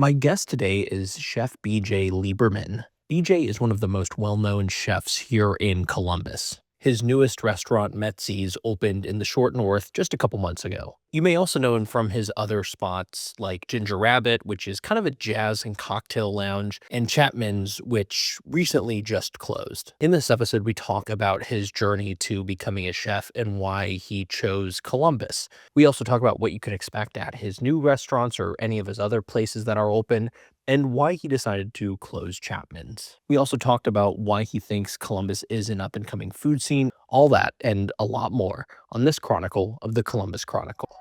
My guest today is Chef BJ Lieberman. BJ is one of the most well-known chefs here in Columbus. His newest restaurant, Metsi's, opened in the Short North just a couple months ago. You may also know him from his other spots like Ginger Rabbit, which is kind of a jazz and cocktail lounge, and Chapman's, which recently just closed. In this episode, we talk about his journey to becoming a chef and why he chose Columbus. We also talk about what you can expect at his new restaurants or any of his other places that are open, and why he decided to close Chapman's. We also talked about why he thinks Columbus is an up-and-coming food scene, all that and a lot more on this chronicle of the Columbus Chronicle.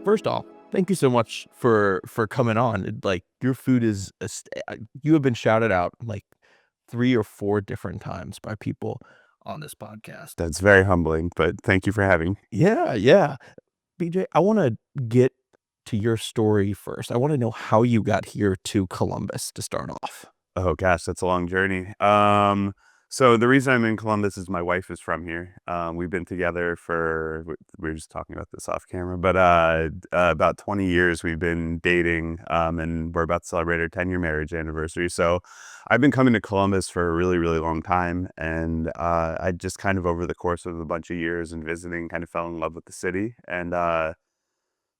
First off, thank you so much for coming on. Like, your food is you have been shouted out like 3 or 4 different times by people on this podcast. That's very humbling, but thank you for having me. Yeah. BJ, I want to get to your story first. I want to know how you got here to Columbus to start off. Oh gosh, that's a long journey. So the reason I'm in Columbus is my wife is from here. We've been together for, we were just talking about this off camera, but about 20 years we've been dating, and we're about to celebrate our 10-year marriage anniversary. So I've been coming to Columbus for a really, really long time. And I just kind of over the course of a bunch of years and visiting kind of fell in love with the city. And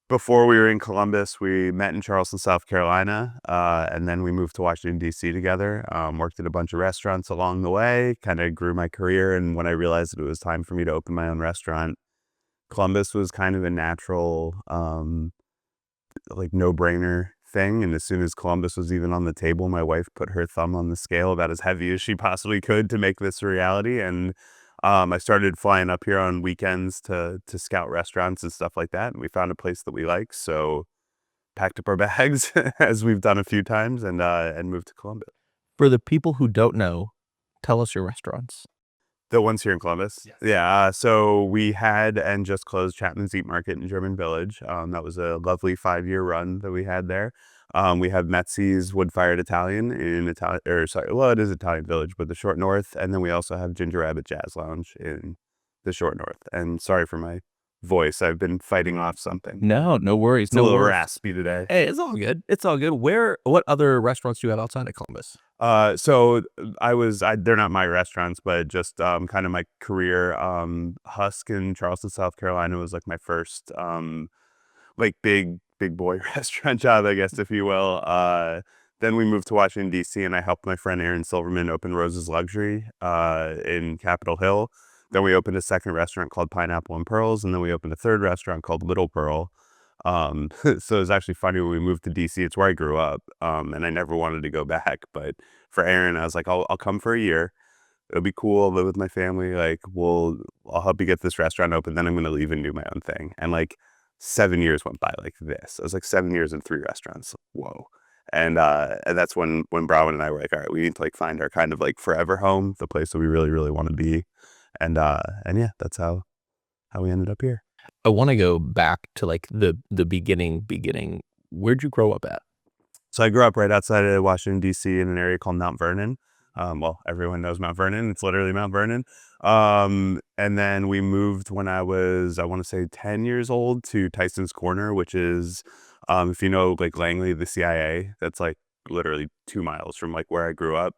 before we were in Columbus, we met in Charleston, South Carolina, and then we moved to Washington, D.C. together, worked at a bunch of restaurants along the way, kind of grew my career. And when I realized that it was time for me to open my own restaurant, Columbus was kind of a natural, like no-brainer thing. And as soon as Columbus was even on the table, my wife put her thumb on the scale about as heavy as she possibly could to make this a reality. And I started flying up here on weekends to scout restaurants and stuff like that. And we found a place that we like. So packed up our bags as we've done a few times and moved to Columbus. For the people who don't know, tell us your restaurants. The ones here in Columbus? Yes. Yeah. So we had and just closed Chapman's Eat Market in German Village. That was a lovely 5-year run that we had there. We have Metsi's Wood-Fired Italian in it is Italian Village, but the Short North. And then we also have Ginger Rabbit Jazz Lounge in the Short North. And sorry for my voice. I've been fighting off something. No worries. It's a little raspy today. Hey, it's all good. What other restaurants do you have outside of Columbus? So they're not my restaurants, but just kind of my career. Husk in Charleston, South Carolina was like my first like big boy restaurant job, I guess, if you will. Then we moved to Washington, D.C., and I helped my friend Aaron Silverman open Rose's Luxury in Capitol Hill. Then we opened a second restaurant called Pineapple and Pearls, and then we opened a third restaurant called Little Pearl. So it's actually funny, when we moved to DC, it's where I grew up, and I never wanted to go back. But for Aaron, I was like, I'll come for a year. It'll be cool. I'll live with my family. Like, I'll help you get this restaurant open. Then I'm going to leave and do my own thing. And like 7 years went by like this. I was like 7 years in 3 restaurants. Whoa. And that's when Brown and I were like, all right, we need to like find our kind of like forever home, the place that we really, really want to be. And yeah, that's how we ended up here. I want to go back to like the beginning. Where'd you grow up at? So I grew up right outside of Washington, D.C. in an area called Mount Vernon. Well, everyone knows Mount Vernon. It's literally Mount Vernon. And then we moved when I was, I want to say 10 years old, to Tyson's Corner, which is, if you know, like Langley, the CIA, that's like literally 2 miles from like where I grew up.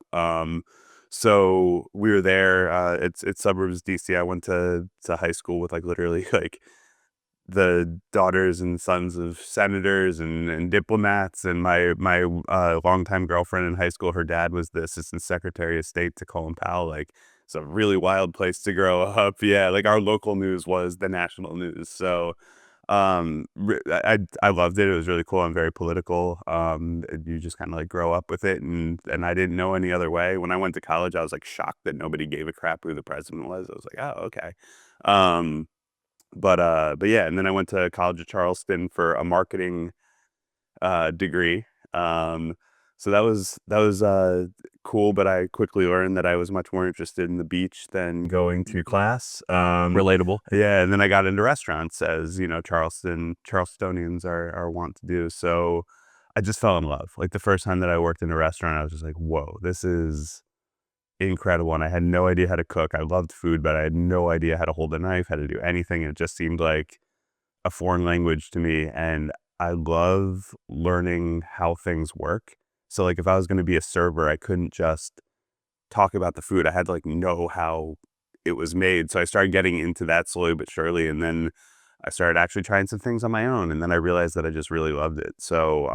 So we were there. It's suburbs DC. I went to high school with like literally like the daughters and sons of senators and diplomats. And my longtime girlfriend in high school, her dad was the assistant secretary of state to Colin Powell. Like, it's a really wild place to grow up. Yeah, like our local news was the national news. So I loved it. It was really cool and very political. You just kind of like grow up with it, and I didn't know any other way. When I went to college, I was like shocked that nobody gave a crap who the president was. I was like, oh, okay. But yeah, and then I went to College of Charleston for a marketing degree. So that was cool, but I quickly learned that I was much more interested in the beach than going to class. Relatable. Yeah, and then I got into restaurants, as you know, Charlestonians are wont to do. So I just fell in love. Like the first time that I worked in a restaurant, I was just like, whoa, this is incredible. And I had no idea how to cook. I loved food, but I had no idea how to hold a knife, how to do anything. It just seemed like a foreign language to me, and I love learning how things work. So like if I was going to be a server, I couldn't just talk about the food. I had to like know how it was made. So I started getting into that slowly but surely, and then I started actually trying some things on my own, and then I realized that I just really loved it. So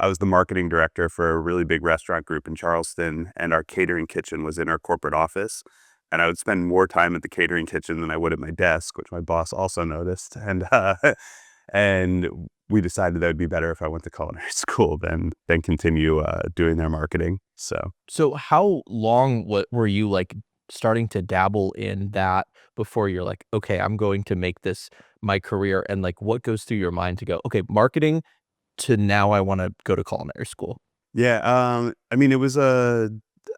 I was the marketing director for a really big restaurant group in Charleston, and our catering kitchen was in our corporate office. And I would spend more time at the catering kitchen than I would at my desk, which my boss also noticed. And we decided that it would be better if I went to culinary school than continue doing their marketing. So how long were you like starting to dabble in that before you're like, okay, I'm going to make this my career? And like, what goes through your mind to go, okay, marketing to now I want to go to culinary school? Yeah, I mean,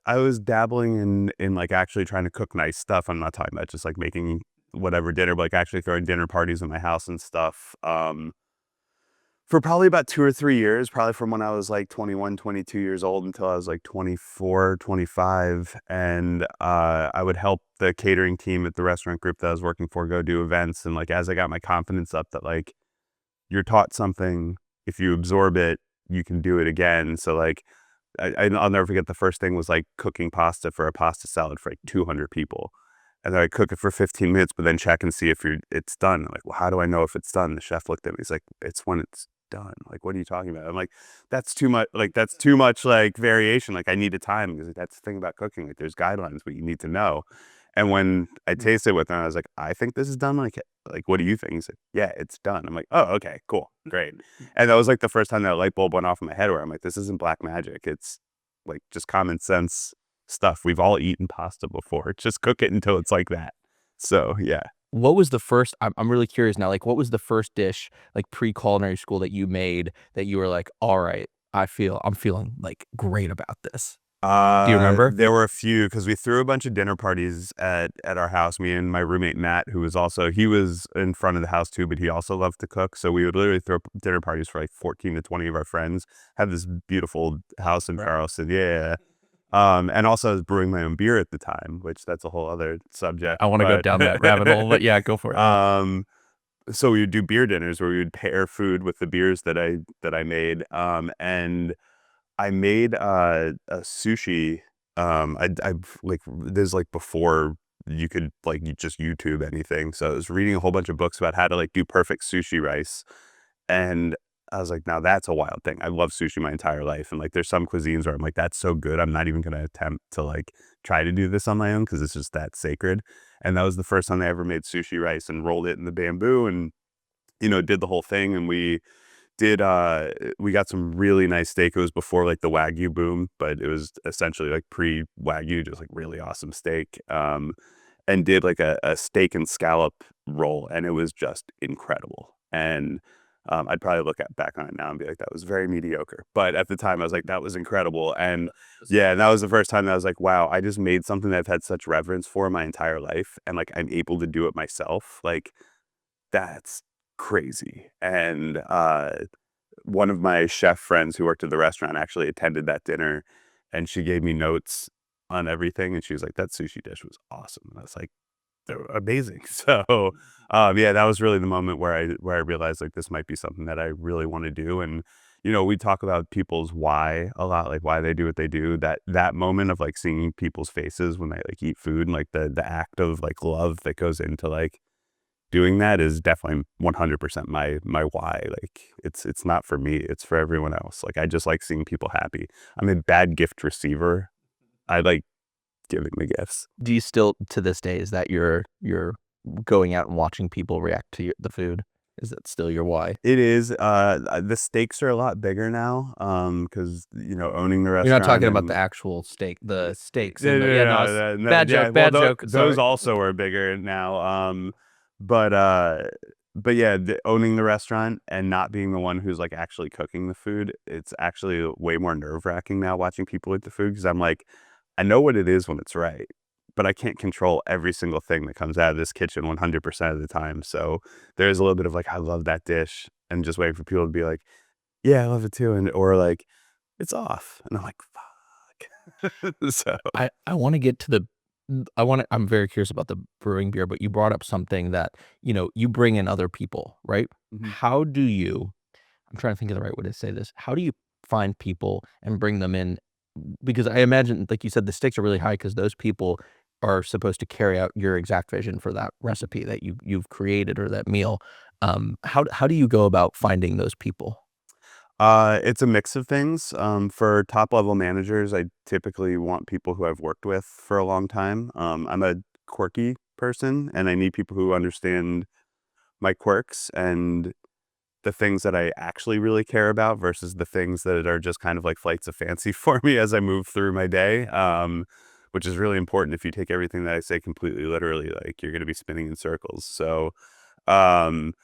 I was dabbling in like actually trying to cook nice stuff. I'm not talking about just like making whatever dinner, but like actually throwing dinner parties in my house and stuff. For probably about 2 or 3 years, probably from when I was like 21, 22 years old until I was like 24, 25. And I would help the catering team at the restaurant group that I was working for go do events. And like as I got my confidence up that like you're taught something, if you absorb it, you can do it again. So like I'll never forget the first thing was like cooking pasta for a pasta salad for like 200 people. And then I cook it for 15 minutes, but then check and see if it's done. I'm like, well, how do I know if it's done? The chef looked at me. He's like, it's when it's done. Like, what are you talking about? I'm like, that's too much. Like, that's too much like variation. Like, I need a time because like, that's the thing about cooking. Like, there's guidelines, but you need to know. And when I tasted it with him, I was like, I think this is done. Like, what do you think? He's like, yeah, it's done. I'm like, oh, okay, cool, great. And that was like the first time that light bulb went off in my head where I'm like, this isn't black magic. It's like just common sense stuff. We've all eaten pasta before. Just cook it until it's like that. So yeah. What was the first I'm really curious now, like what was the first dish like pre-culinary school that you made that you were like, all right, I'm feeling like great about this? Do you remember? There were a few because we threw a bunch of dinner parties at our house. Me and my roommate Matt, who was also he was in front of the house too, but he also loved to cook. So we would literally throw dinner parties for like 14 to 20 of our friends. Had this beautiful house in Right. Charleston, yeah. And also I was brewing my own beer at the time, which that's a whole other subject. I wanna go But down that rabbit hole, but yeah, go for it. um, so we would do beer dinners where we would pair food with the beers that I made. And I made a sushi. I like there's like before you could like you just YouTube anything. So I was reading a whole bunch of books about how to like do perfect sushi rice, and I was like, now that's a wild thing. I love sushi my entire life, and like there's some cuisines where I'm like, that's so good, I'm not even gonna attempt to like try to do this on my own because it's just that sacred. And that was the first time I ever made sushi rice and rolled it in the bamboo and did the whole thing. And did we got some really nice steak. It was before like the Wagyu boom, but it was essentially like pre-Wagyu, just like really awesome steak. And did like a steak and scallop roll, and it was just incredible. And I'd probably look back on it now and be like, that was very mediocre. But at the time, I was like, that was incredible. And yeah, and that was the first time that I was like, wow, I just made something that I've had such reverence for my entire life, and like I'm able to do it myself. Like that's crazy. And one of my chef friends who worked at the restaurant actually attended that dinner, and she gave me notes on everything, and she was like, that sushi dish was awesome. And I was like, they're amazing. So yeah, that was really the moment where I realized like this might be something that I really want to do. And we talk about people's why a lot, like why they do what they do. That moment of like seeing people's faces when they like eat food, and like the act of like love that goes into like doing that is definitely 100% my why. Like it's not for me, it's for everyone else. Like I just like seeing people happy. I'm a bad gift receiver. I like giving the gifts. Do you still to this day, is that your going out and watching people react to the food? Is that still your why? It is the stakes are a lot bigger now because owning the You're not restaurant talking about the and actual steak, the steaks no, and no, the yeah, no, no, it's no, no, bad yeah, joke, well, bad joke, those sorry. also are bigger now. But yeah, owning the restaurant and not being the one who's like actually cooking the food, it's actually way more nerve-wracking now watching people eat the food because I'm like, I know what it is when it's right, but I can't control every single thing that comes out of this kitchen 100% of the time. So there's a little bit of like, I love that dish, and just waiting for people to be like, yeah, I love it too, and or like, it's off, and I'm like, fuck. So I wanna get to the I'm very curious about the brewing beer, but you brought up something that, you bring in other people, right? Mhm. How do you I'm trying to think of the right way to say this. How do you find people and bring them in? Because I imagine, like you said, the stakes are really high because those people are supposed to carry out your exact vision for that recipe that you've created or that meal. How do you go about finding those people? It's a mix of things. For top level managers, I typically want people who I've worked with for a long time. I'm a quirky person, and I need people who understand my quirks and the things that I actually really care about versus the things that are just kind of like flights of fancy for me as I move through my day. Which is really important. If you take everything that I say completely literally, like you're going to be spinning in circles. So, um,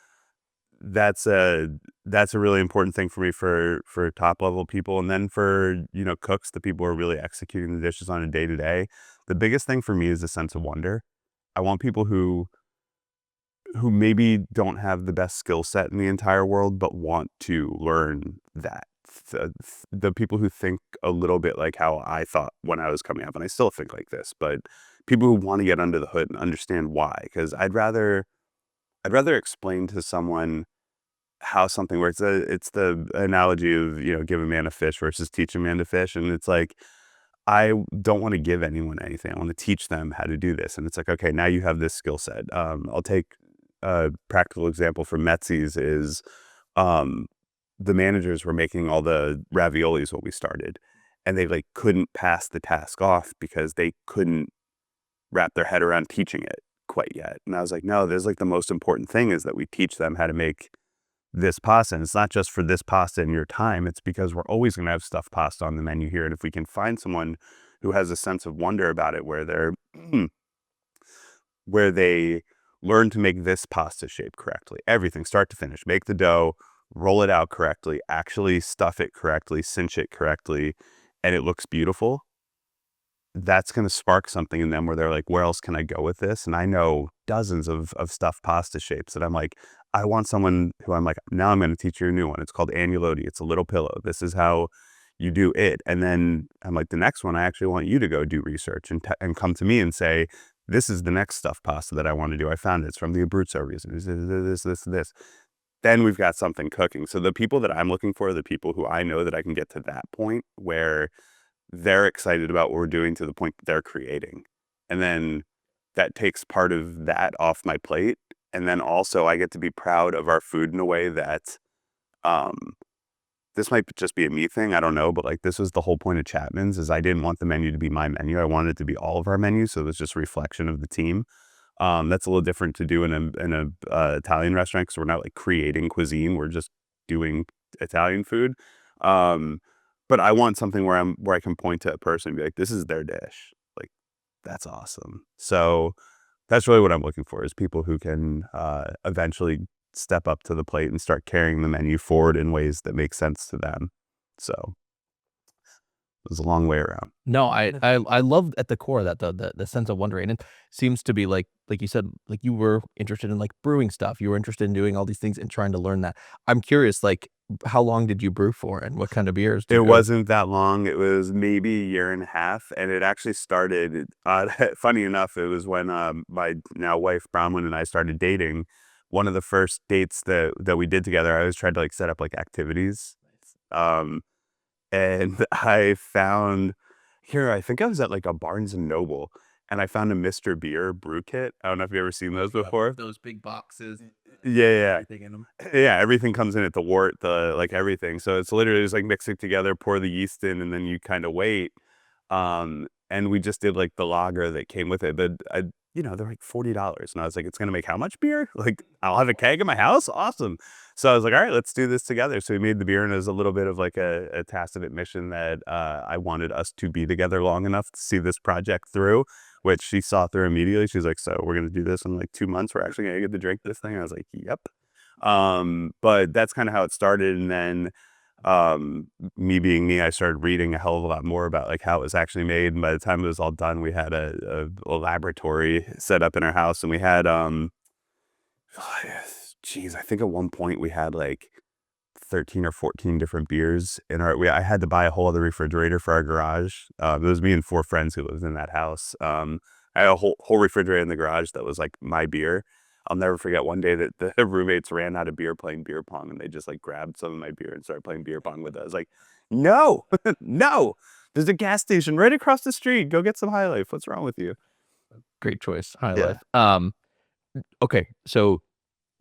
that's a that's a really important thing for me for top level people, and then for, cooks, the people who are really executing the dishes on a day to day. The biggest thing for me is a sense of wonder. I want people who maybe don't have the best skill set in the entire world, but want to learn that. The people who think a little bit like how I thought when I was coming up, and I still think like this, but people who want to get under the hood and understand why. Because I'd rather explain to someone how something works. It's the analogy of, give a man a fish versus teach a man to fish. And it's like, I don't want to give anyone anything. I want to teach them how to do this. And it's like, okay, now you have this skill set. I'll take a practical example from Metsi's is um, the managers were making all the raviolis when we started. And they like couldn't pass the task off because they couldn't wrap their head around teaching it quite yet. And I was like, no, there's like the most important thing is that we teach them how to make this pasta. And it's not just for this pasta in your time. It's because we're always going to have stuffed pasta on the menu here. And if we can find someone who has a sense of wonder about it, where where they learn to make this pasta shape correctly, everything start to finish, make the dough, roll it out correctly, actually stuff it correctly, cinch it correctly, and it looks beautiful, that's going to spark something in them where they're like, where else can I go with this? And I know dozens of stuffed pasta shapes that I'm like, I want someone who I'm like, now I'm going to teach you a new one. It's called annulotti. It's a little pillow. This is how you do it. And then I'm like, the next one, I actually want you to go do research and come to me and say, this is the next stuffed pasta that I want to do. I found it. It's from the Abruzzo region. This. Then we've got something cooking. So the people that I'm looking for are the people who I know that I can get to that point where they're excited about what we're doing to the point that they're creating. And then that takes part of that off my plate. And then also I get to be proud of our food in a way that um, this might just be a me thing. I don't know. But like this was the whole point of Chapman's is I didn't want the menu to be my menu. I wanted it to be all of our menus. So it was just a reflection of the team. That's a little different to do in a Italian restaurant because we're not like creating cuisine. We're just doing Italian food. Um, but I want something where I can point to a person and be like, this is their dish. Like, that's awesome. So that's really what I'm looking for is people who can eventually step up to the plate and start carrying the menu forward in ways that make sense to them. So it was a long way around. No, I love at the core that the sense of wonder, and it seems to be like you said, like you were interested in like brewing stuff. You were interested in doing all these things and trying to learn that. I'm curious, like how long did you brew for, and what kind of beers It did you? wasn't that long. It was maybe a year and a half, and it actually started, funny enough, it was when, my now wife, Bronwyn, and I started dating. One of the first dates that we did together, I always tried to, like, set up, like, activities, um, and I think I was at, like, a Barnes& and Noble, and I found a Mr. Beer brew kit. I don't know if you've ever seen those before. Those big boxes, Yeah, yeah. everything in them. Yeah, everything comes in at the wort, the like, everything. So it's literally just, like, mix it together, pour the yeast in, and then you kinda wait. And we just did, like, the lager that came with it, but they're, like, $40, and I was like, "It's gonna make how much beer? Like, I'll have a keg in my house? Awesome." So I was like, "Alright, let's do this together." So we made the beer, and it was a little bit of, like, a tacit admission that, I wanted us to be together long enough to see this project through, which she saw through immediately. She's like, "So we're gonna do this in, like, 2 months? We're actually gonna get to drink this thing?" I was like, "Yep." But that's kind of how it started. And then, me being me, I started reading a hell of a lot more about like how it was actually made. And by the time it was all done, we had a laboratory set up in our house and we had, geez, I think at one point we had like 13 or 14 different beers in I had to buy a whole other refrigerator for our garage. It was me and 4 friends who lived in that house. I had a whole refrigerator in the garage that was like my beer. I'll never forget one day that the roommates ran out of beer playing beer pong, and they just like grabbed some of my beer and started playing beer pong with it. I was like, no, no, there's a gas station right across the street. Go get some High Life. What's wrong with you? Great choice. High Yeah. life. Okay. So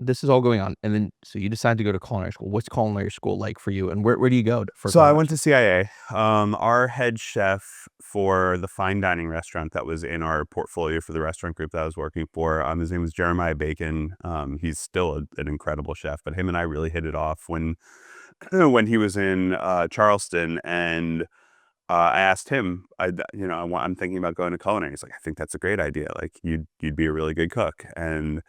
this is all going on, and then so you decide to go to culinary school. What's culinary school like for you, and where do you go for So I culinary went school? to CIA. Our head chef for the fine dining restaurant that was in our portfolio for the restaurant group that I was working for, his name was Jeremiah Bacon. He's still an incredible chef, but him and I really hit it off when when he was in Charleston, and I asked him, I'm thinking about going to culinary. He's like, I think that's a great idea. Like you'd be a really good cook. And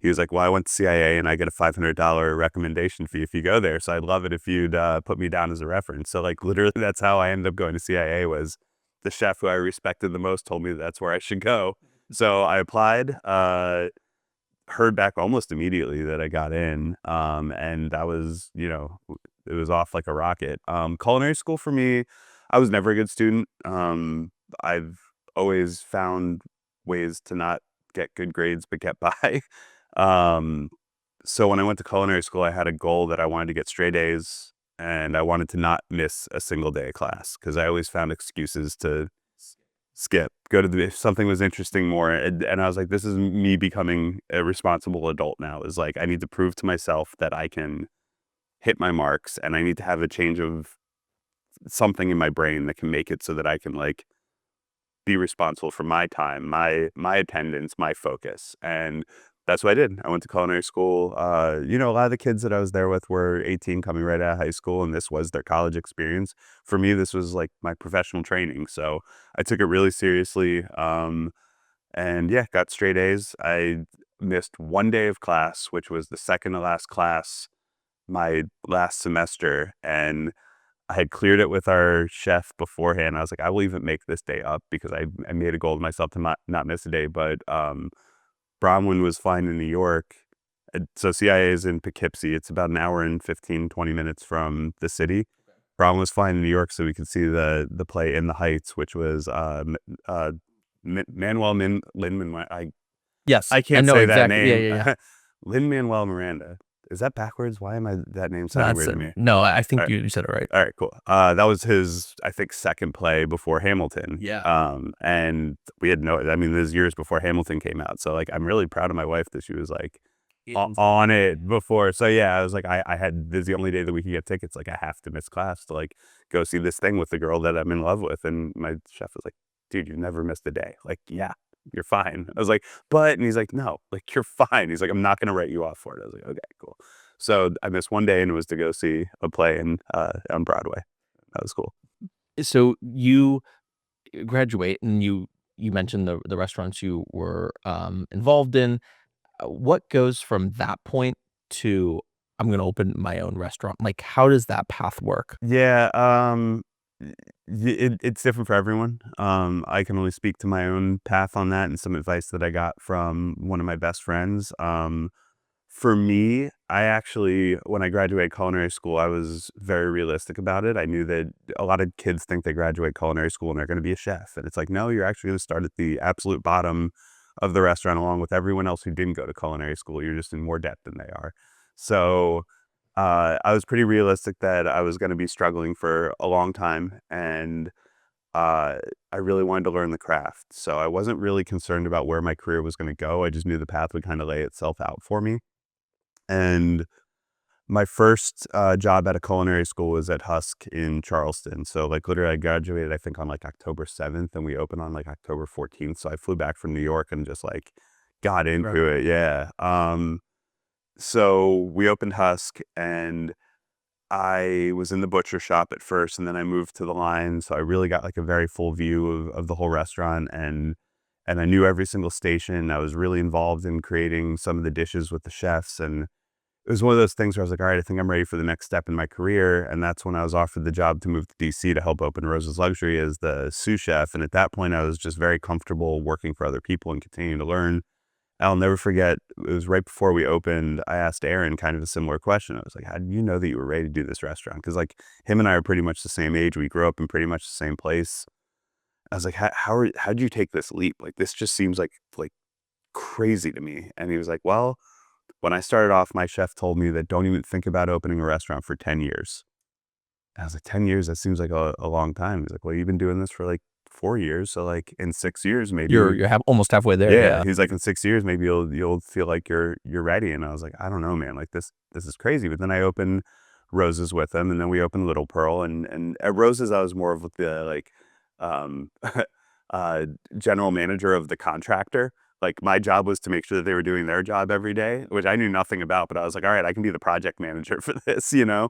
he was like, well, I went to CIA and I get a $500 recommendation fee if you go there. So I'd love it if you'd put me down as a reference. So like literally that's how I ended up going to CIA, was the chef who I respected the most told me that's where I should go. So I applied, heard back almost immediately that I got in. And that was, it was off like a rocket. Culinary school for me, I was never a good student. I've always found ways to not get good grades but get by. Um, so when I went to culinary school, I had a goal that I wanted to get straight A's, and I wanted to not miss a single day of class because I always found excuses to skip, go to if something was interesting more. And I was like, this is me becoming a responsible adult now, is like, I need to prove to myself that I can hit my marks, and I need to have a change of something in my brain that can make it so that I can like be responsible for my time, my attendance, my focus. And that's what I did. I went to culinary school. A lot of the kids that I was there with were 18, coming right out of high school, and this was their college experience. For me, this was like my professional training. So I took it really seriously. And yeah, got straight A's. I missed one day of class, which was the second to last class my last semester, and I had cleared it with our chef beforehand. I was like, I will even make this day up because I made a goal of myself to not miss a day. But Bronwyn was flying to New York. So CIA is in Poughkeepsie. It's about an hour and 15, 20 minutes from the city. Bronwyn was flying to New York so we could see the play In the Heights, which was Manuel Lin. Yes, I I can't know say that exactly. Yeah, name. yeah, yeah. Lin-Manuel Miranda. Is that backwards? Why am I that name No, sounding weird to me? no. I All think right. you said it right. All right, cool. That was his, I think, second play before Hamilton. Yeah. And we had I mean, this is years before Hamilton came out. So like, I'm really proud of my wife that she was like on it before. So yeah, I was like, this is the only day that we could get tickets. Like, I have to miss class to like go see this thing with the girl that I'm in love with. And my chef was like, dude, you've never missed a day. Like, yeah, you're fine. I was like, and he's like, no, like, you're fine. He's like, I'm not going to write you off for it. I was like, okay, cool. So I missed one day, and it was to go see a play on Broadway. That was cool. So you graduate, and you mentioned the restaurants you were involved in. What goes from that point to I'm going to open my own restaurant? Like, how does that path work? Yeah, it's different for everyone. I can only speak to my own path on that and some advice that I got from one of my best friends. For me, I actually, when I graduated culinary school, I was very realistic about it. I knew that a lot of kids think they graduate culinary school and they're going to be a chef. And it's like, no, you're actually going to start at the absolute bottom of the restaurant along with everyone else who didn't go to culinary school. You're just in more debt than they are. So I was pretty realistic that I was going to be struggling for a long time. And I really wanted to learn the craft. So I wasn't really concerned about where my career was going to go. I just knew the path would kind of lay itself out for me. And my first job at a culinary school was at Husk in Charleston. So like literally I graduated, I think, on like October 7th, and we opened on like October 14th. So I flew back from New York and just like got into it. Yeah. So we opened Husk, and I was in the butcher shop at first, and then I moved to the line. So I really got like a very full view of the whole restaurant, and I knew every single station. I was really involved in creating some of the dishes with the chefs, and it was one of those things where I was like, all right, I think I'm ready for the next step in my career. And that's when I was offered the job to move to DC to help open Rose's Luxury as the sous chef. And at that point, I was just very comfortable working for other people and continuing to learn. I'll never forget, it was right before we opened, I asked Aaron kind of a similar question. I was like, how did you know that you were ready to do this restaurant? Because like him and I are pretty much the same age. We grew up in pretty much the same place. I was like, how'd you take this leap? Like, this just seems like crazy to me. And he was like, well, when I started off, my chef told me that don't even think about opening a restaurant for 10 years. I was like, 10 years, that seems like a long time. He's like, well, you've been doing this for like 4 years. So like in 6 years, maybe. You're almost halfway there. Yeah. Yeah. He's like, in 6 years, maybe you'll feel like you're ready. And I was like, I don't know, man. Like this is crazy. But then I opened Roses with him, and then we opened Little Pearl. And at Roses, I was more of the like um uh general manager of the contractor. Like my job was to make sure that they were doing their job every day, which I knew nothing about, but I was like, all right, I can be the project manager for this, you know?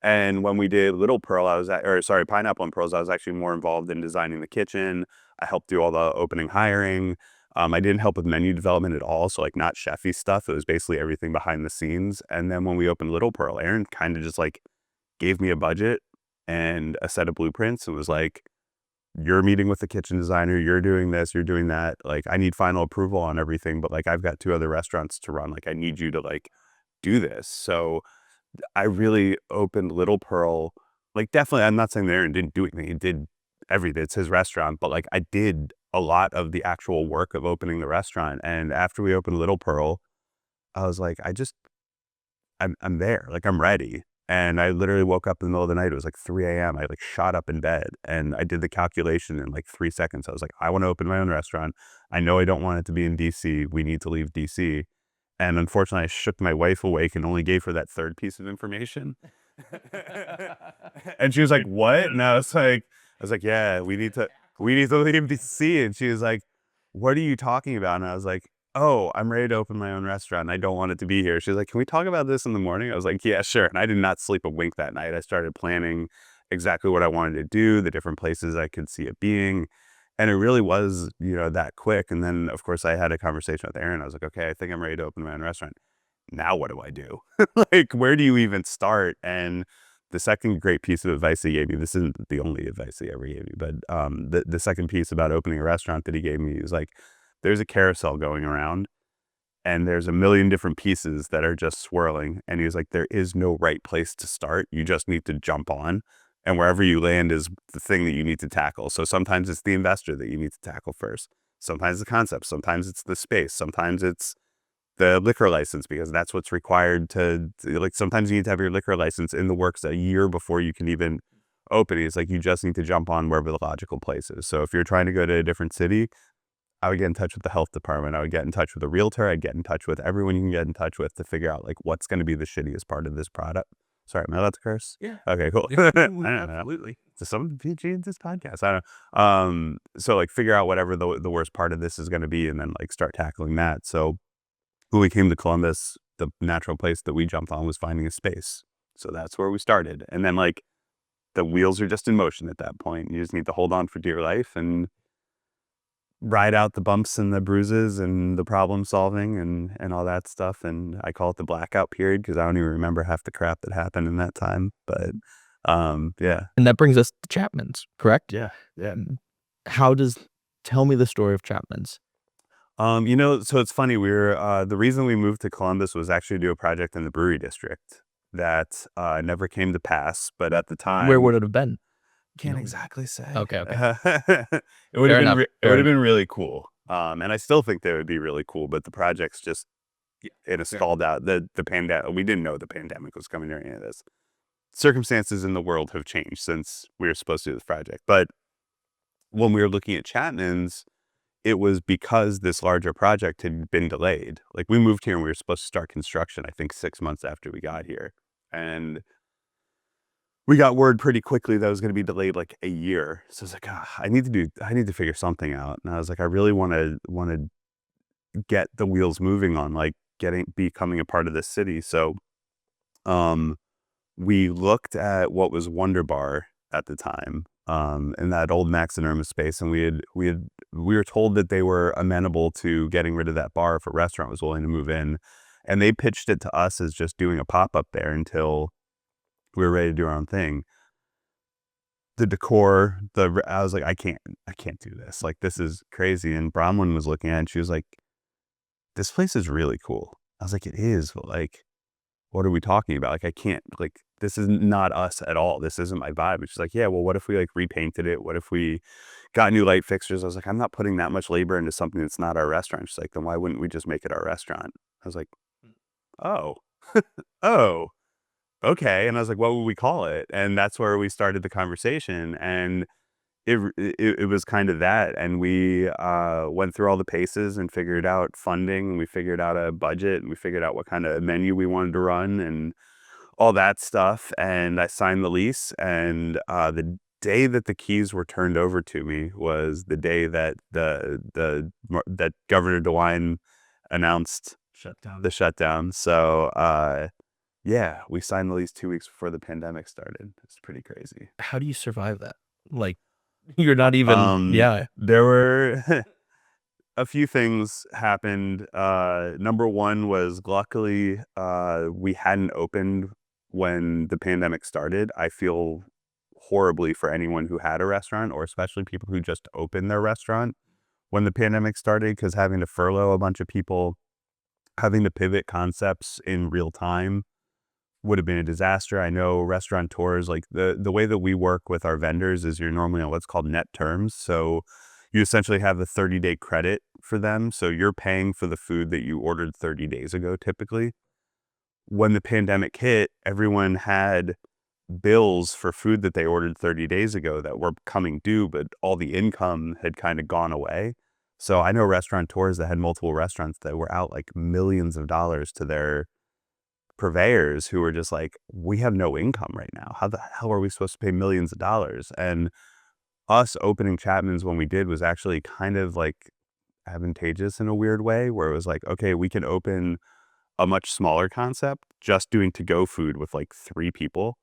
And when we did Little Pearl, Pineapple and Pearls, I was actually more involved in designing the kitchen. I helped do all the opening hiring. I didn't help with menu development at all. So like not chefy stuff. It was basically everything behind the scenes. And then when we opened Little Pearl, Aaron kind of just like gave me a budget and a set of blueprints and was like, you're meeting with the kitchen designer, you're doing this, you're doing that. Like, I need final approval on everything, but like, I've got 2 other restaurants to run. Like, I need you to like do this. So I really opened Little Pearl. Like, definitely, I'm not saying that Aaron didn't do anything. He did everything. It's his restaurant, but like, I did a lot of the actual work of opening the restaurant. And after we opened Little Pearl, I was like, I'm there. Like, I'm ready. And I literally woke up in the middle of the night. It was like 3 a.m. I like shot up in bed and I did the calculation in like 3 seconds. I was like, I want to open my own restaurant. I know I don't want it to be in DC. We need to leave DC. And unfortunately, I shook my wife awake and only gave her that third piece of information. And she was like, what? And I was like, yeah, we need to leave DC. And she was like, what are you talking about? And I was like, oh, I'm ready to open my own restaurant and I don't want it to be here. She was like, can we talk about this in the morning? I was like, yeah, sure. And I did not sleep a wink that night. I started planning exactly what I wanted to do, the different places I could see it being. And it really was, that quick. And then, of course, I had a conversation with Aaron. I was like, okay, I think I'm ready to open my own restaurant. Now what do I do? Like, where do you even start? And the second great piece of advice he gave me, this isn't the only advice he ever gave me, but the second piece about opening a restaurant that he gave me is like, there's a carousel going around and there's a million different pieces that are just swirling. And he was like, there is no right place to start. You just need to jump on. And wherever you land is the thing that you need to tackle. So sometimes it's the investor that you need to tackle first. Sometimes the concept. Sometimes it's the space. Sometimes it's the liquor license, because that's what's required like, sometimes you need to have your liquor license in the works a year before you can even open it. It's like, you just need to jump on wherever the logical place is. So if you're trying to go to a different city, I would get in touch with the health department. I would get in touch with a realtor. I'd get in touch with everyone you can get in touch with to figure out like what's going to be the shittiest part of this product. Sorry, am I allowed to curse? Yeah. Okay, cool. Absolutely. So some PG in this podcast. I don't know. So like figure out whatever the worst part of this is going to be and then like start tackling that. So when we came to Columbus, the natural place that we jumped on was finding a space. So that's where we started. And then like the wheels are just in motion at that point. You just need to hold on for dear life and ride out the bumps and the bruises and the problem solving and all that stuff. And I call it the blackout period because I don't even remember half the crap that happened in that time. But yeah. And that brings us to Chapman's, correct? Yeah. Tell me the story of Chapman's. So it's funny. The reason we moved to Columbus was actually to do a project in the brewery district that never came to pass. But at the time, Where would it have been? Can't exactly say. Okay. It would have been Fair been really cool. And I still think that would be really cool, but the project's just stalled out. The pandemic, we didn't know the pandemic was coming or any of this. Circumstances in the world have changed since we were supposed to do this project. But when we were looking at Chapman's, it was because this larger project had been delayed. Like, we moved here and we were supposed to start construction, I think 6 months after we got here. And we got word pretty quickly that it was going to be delayed like a year. So I was like, I need to figure something out. And I was like, I really want to get the wheels moving on like becoming a part of this city. So we looked at what was Wonder Bar at the time, in that old Max and Irma space, and we were told that they were amenable to getting rid of that bar if a restaurant was willing to move in, and they pitched it to us as just doing a pop-up there until we were ready to do our own thing. The decor, I was like, I can't do this. Like, this is crazy. And Bronwyn was looking at it and she was like, this place is really cool. I was like, it is, but like, what are we talking about? Like, I can't, like, this is not us at all. This isn't my vibe. And she's like, yeah, well, what if we like repainted it? What if we got new light fixtures? I was like, I'm not putting that much labor into something that's not our restaurant. She's like, then why wouldn't we just make it our restaurant? I was like, oh, oh, okay. And I was like, what would we call it? And that's where we started the conversation. And it was kind of that. And we went through all the paces and figured out funding. And we figured out a budget. And we figured out what kind of menu we wanted to run and all that stuff. And I signed the lease. And the day that the keys were turned over to me was the day that that Governor DeWine announced the shutdown. So yeah, we signed the lease 2 weeks before the pandemic started. It's pretty crazy. How do you survive that? Like, you're not even, yeah. There were a few things happened. Number one was luckily we hadn't opened when the pandemic started. I feel horribly for anyone who had a restaurant, or especially people who just opened their restaurant when the pandemic started, because having to furlough a bunch of people, having to pivot concepts in real time would have been a disaster. I know restaurateurs, like the way that we work with our vendors is you're normally on what's called net terms. So you essentially have a 30-day credit for them. So you're paying for the food that you ordered 30 days ago, typically. When the pandemic hit, everyone had bills for food that they ordered 30 days ago that were coming due, but all the income had kind of gone away. So I know restaurateurs that had multiple restaurants that were out like millions of dollars to their purveyors who were just like, we have no income right now. How the hell are we supposed to pay millions of dollars? And us opening Chapman's when we did was actually kind of like advantageous in a weird way, where it was like, okay, we can open a much smaller concept, just doing to-go food with like 3 people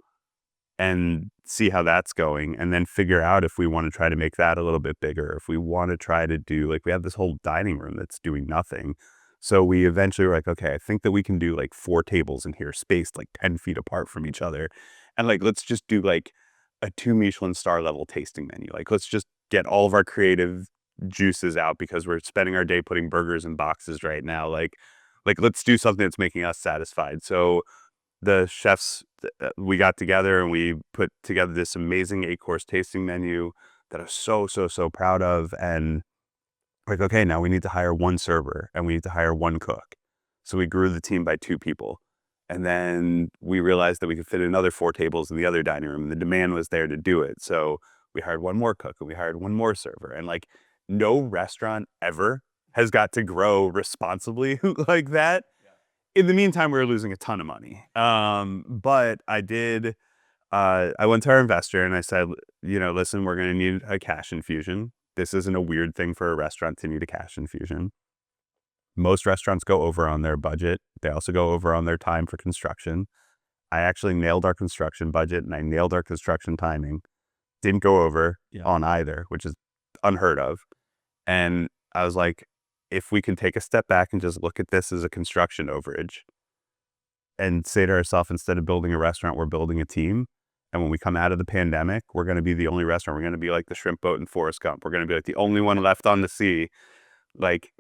and see how that's going, and then figure out if we want to try to make that a little bit bigger, if we want to try to do, like, we have this whole dining room that's doing nothing. So we eventually were like, okay, I think that we can do like 4 tables in here spaced like 10 feet apart from each other. And like, let's just do like a 2 Michelin star level tasting menu. Like, let's just get all of our creative juices out because we're spending our day putting burgers in boxes right now. Like let's do something that's making us satisfied. So the chefs, we got together and we put together this amazing 8-course tasting menu that I was so proud of. And like, okay, now we need to hire 1 server and we need to hire 1 cook. So we grew the team by 2 people. And then we realized that we could fit another 4 tables in the other dining room, and the demand was there to do it. So we hired 1 more cook and we hired 1 more server. And like, no restaurant ever has got to grow responsibly like that. In the meantime, we were losing a ton of money. But I did, I went to our investor and I said, you know, listen, we're going to need a cash infusion. This isn't a weird thing for a restaurant to need a cash infusion. Most restaurants go over on their budget. They also go over on their time for construction. I actually nailed our construction budget and I nailed our construction timing. Didn't go over on either, which is unheard of. And I was like, if we can take a step back and just look at this as a construction overage and say to ourselves, instead of building a restaurant, we're building a team. And when we come out of the pandemic, we're going to be the only restaurant. We're going to be like the shrimp boat in Forrest Gump. We're going to be like the only one left on the sea. Like,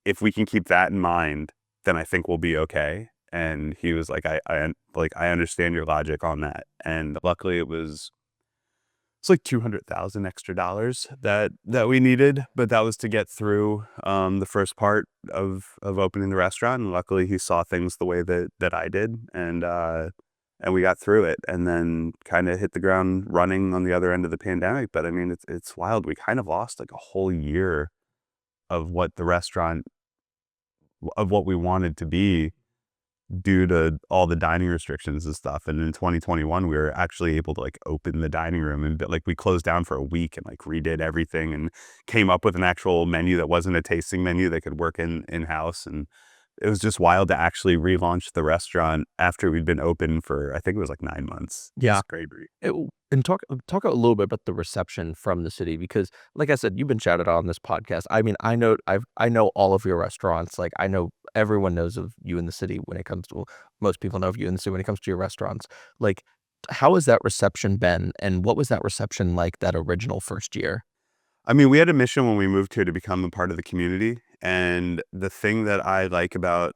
if we can keep that in mind, then I think we'll be okay. And he was like, I understand your logic on that. And luckily it's like $200,000 extra dollars that we needed, but that was to get through the first part of opening the restaurant. And luckily he saw things the way that I did, and we got through it, and then kind of hit the ground running on the other end of the pandemic. But I mean, it's wild. We kind of lost like a whole year of what we wanted to be due to all the dining restrictions and stuff. And in 2021, we were actually able to like open the dining room, and like we closed down for a week and like redid everything and came up with an actual menu that wasn't a tasting menu that could work in-house. And it was just wild to actually relaunch the restaurant after we'd been open for, I think it was like 9 months. Yeah. It's crazy. And talk a little bit about the reception from the city, because like I said, you've been shouted out on this podcast. I mean, I know all of your restaurants. Like, I know everyone knows of you in the city when it comes to, most people know of you in the city when it comes to your restaurants. Like, how has that reception been, and what was that reception like that original first year? I mean, we had a mission when we moved here to become a part of the community. And the thing that I like about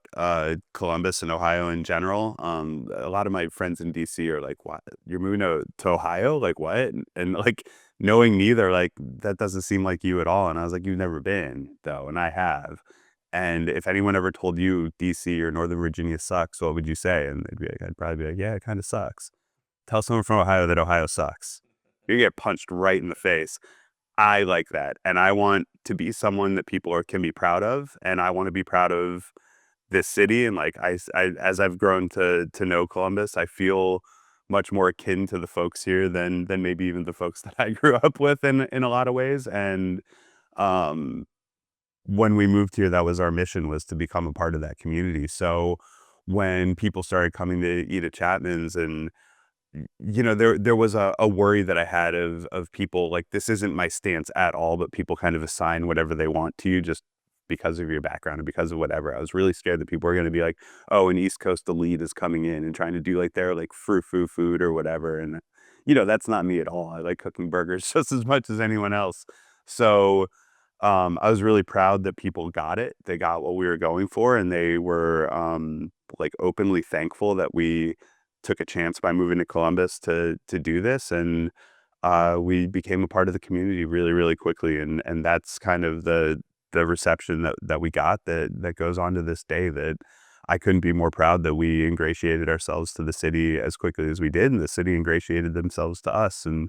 Columbus and Ohio in general, a lot of my friends in DC are like, "What? You're moving to Ohio? Like what?" And like knowing me, they're like, "That doesn't seem like you at all." And I was like, "You've never been though," and I have. And if anyone ever told you DC or Northern Virginia sucks, what would you say? And they'd be like, I'd probably be like, "Yeah, it kind of sucks." Tell someone from Ohio that Ohio sucks. You get punched right in the face. I like that, and I want to be someone that people can be proud of, and I want to be proud of this city. And like as I've grown to know Columbus, I feel much more akin to the folks here than maybe even the folks that I grew up with in a lot of ways. And um, when we moved here, that was our mission, was to become a part of that community. So when people started coming to eat at Chapman's, and there was a worry that I had of people like, this isn't my stance at all, but people kind of assign whatever they want to you just because of your background and because of whatever. I was really scared that people were going to be like, oh, an East Coast elite is coming in and trying to do like their like frou-frou food or whatever. And that's not me at all. I like cooking burgers just as much as anyone else. So I was really proud that people got it. They got what we were going for, and they were like openly thankful that we took a chance by moving to Columbus to do this. And we became a part of the community really, really quickly. And that's kind of the reception that we got, that goes on to this day, that I couldn't be more proud that we ingratiated ourselves to the city as quickly as we did, and the city ingratiated themselves to us. And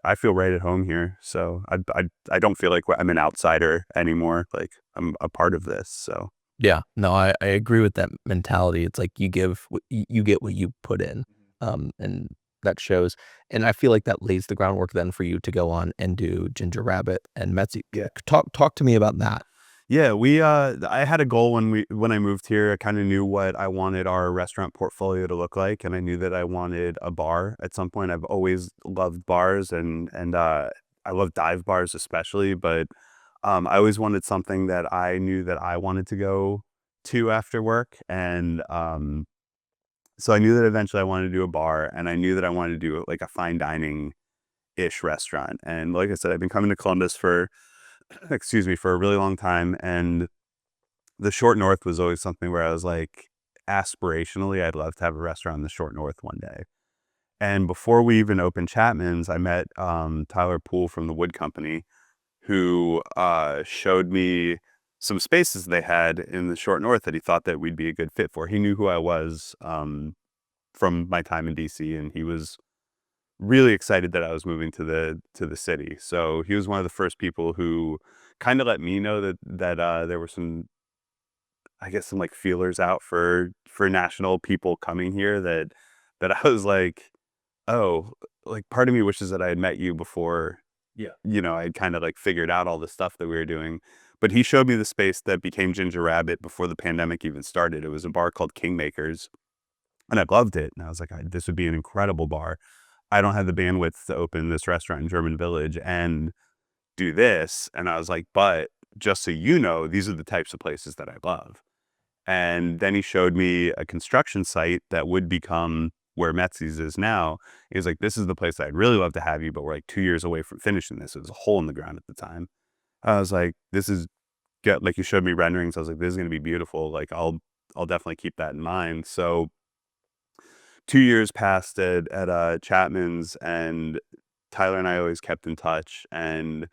I feel right at home here. So I don't feel like I'm an outsider anymore. Like, I'm a part of this. So Yeah, no, I agree with that mentality. It's like you give you get what you put in, and that shows. And I feel like that lays the groundwork then for you to go on and do Ginger Rabbit and Metsi. yeah. Talk to me about that. Yeah, I had a goal when I moved here. I kind of knew what I wanted our restaurant portfolio to look like, and I knew that I wanted a bar at some point. I've always loved bars, and I love dive bars especially, but I always wanted something that I knew that I wanted to go to after work. And so I knew that eventually I wanted to do a bar, and I knew that I wanted to do like a fine dining ish restaurant. And like I said, I've been coming to Columbus for excuse me, for a really long time. And the Short North was always something where I was like, aspirationally, I'd love to have a restaurant in the Short North one day. And before we even opened Chapman's, I met Tyler Poole from the Wood Company, who showed me some spaces they had in the Short North that he thought that we'd be a good fit for. He knew who I was from my time in DC, and he was really excited that I was moving to the city. So he was one of the first people who kind of let me know that there were some, I guess, some like feelers out for national people coming here, that I was like, oh, like part of me wishes that I had met you before. Yeah, I'd kind of like figured out all the stuff that we were doing. But he showed me the space that became Ginger Rabbit before the pandemic even started. It was a bar called Kingmakers, and I loved it. And I was like, this would be an incredible bar. I don't have the bandwidth to open this restaurant in German Village and do this. And I was like, but just so you know, these are the types of places that I love. And then he showed me a construction site that would become where Metsi's is now. He was like, this is the place I'd really love to have you, but we're like 2 years away from finishing this. It was a hole in the ground at the time. I was like, this is good. Like, you showed me renderings. I was like, this is going to be beautiful. Like, I'll definitely keep that in mind. So 2 years passed at Chapman's, and Tyler and I always kept in touch. And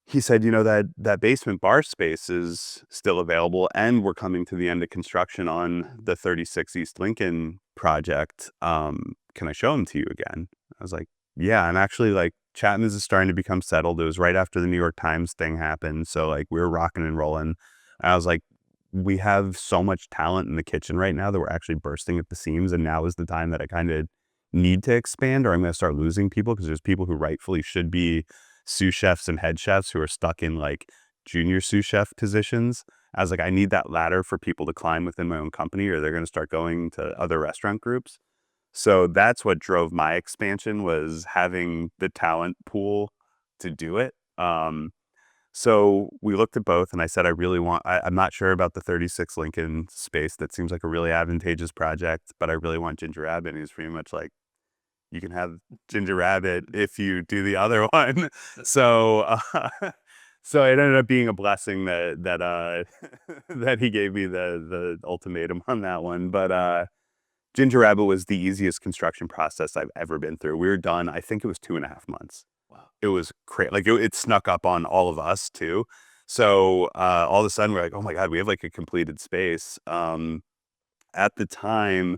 he said, that basement bar space is still available, and we're coming to the end of construction on the 36 East Lincoln project. Can I show them to you again? I was like, yeah. And actually, like, Chapman's is starting to become settled. It was right after the New York Times thing happened. So like, we were rocking and rolling. I was like, we have so much talent in the kitchen right now that we're actually bursting at the seams. And now is the time that I kind of need to expand, or I'm going to start losing people, because there's people who rightfully should be sous chefs and head chefs who are stuck in like junior sous chef positions. I was like, I need that ladder for people to climb within my own company, or they're going to start going to other restaurant groups. So that's what drove my expansion, was having the talent pool to do it. So we looked at both, and I said, I'm not sure about the 36 Lincoln space. That seems like a really advantageous project, but I really want Ginger Rabbit. And he's pretty much like, you can have Ginger Rabbit if you do the other one. So, So it ended up being a blessing that that he gave me the ultimatum on that one. But Ginger Rabbit was the easiest construction process I've ever been through. We were done, I think it was 2.5 months. Wow. It was crazy. Like it snuck up on all of us too. So all of a sudden we're like, oh my God, we have like a completed space. At the time,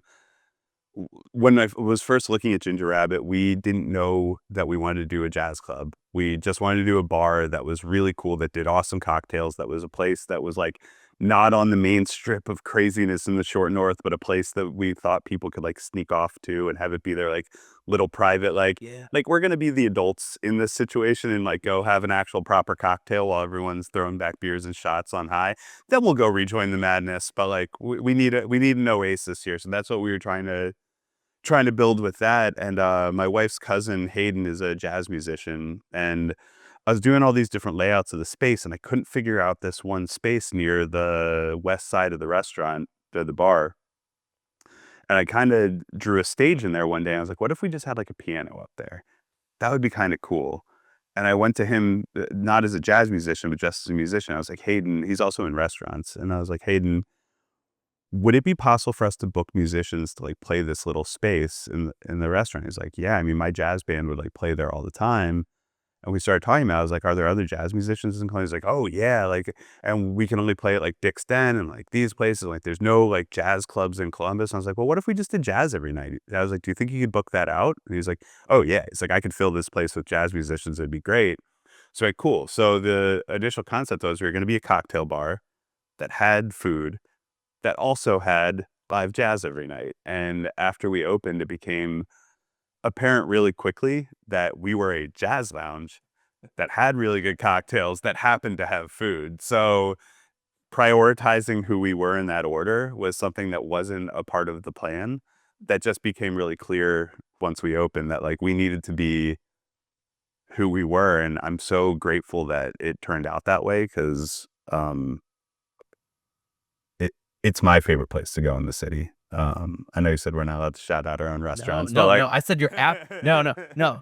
when I was first looking at Ginger Rabbit, we didn't know that we wanted to do a jazz club. We just wanted to do a bar that was really cool, that did awesome cocktails, that was a place that was like not on the main strip of craziness in the short north, but a place that we thought people could like sneak off to and have it be their like little private, Yeah. like we're gonna be the adults in this situation and like go have an actual proper cocktail while everyone's throwing back beers and shots on high. Then we'll go rejoin the madness. But like we need an oasis here. So that's what we were trying to build with that. And my wife's cousin Hayden is a jazz musician, and I was doing all these different layouts of the space, and I couldn't figure out this one space near the west side of the restaurant, the bar. And I kind of drew a stage in there one day. I was like, what if we just had like a piano up there? That would be kind of cool. And I went to him, not as a jazz musician, but just as a musician. I was like, Hayden, he's also in restaurants. And I was like, Hayden, would it be possible for us to book musicians to like play this little space in the restaurant? He's like, yeah, I mean, my jazz band would like play there all the time. And we started talking about it. I was like, are there other jazz musicians in Columbus? He's like, oh yeah, like, and we can only play at like Dick's Den and like these places. Like there's no like jazz clubs in Columbus. And I was like, well, what if we just did jazz every night? And I was like, do you think you could book that out? And he was like, oh yeah. He's like, I could fill this place with jazz musicians. It'd be great. So like, cool. So the initial concept was we were going to be a cocktail bar that had food, that also had live jazz every night. And after we opened, it became apparent really quickly that we were a jazz lounge that had really good cocktails that happened to have food. So prioritizing who we were in that order was something that wasn't a part of the plan. That just became really clear once we opened, that like we needed to be who we were. And I'm so grateful that it turned out that way, because it's my favorite place to go in the city. I know you said we're not allowed to shout out our own restaurants, but like, No. I said your app. No.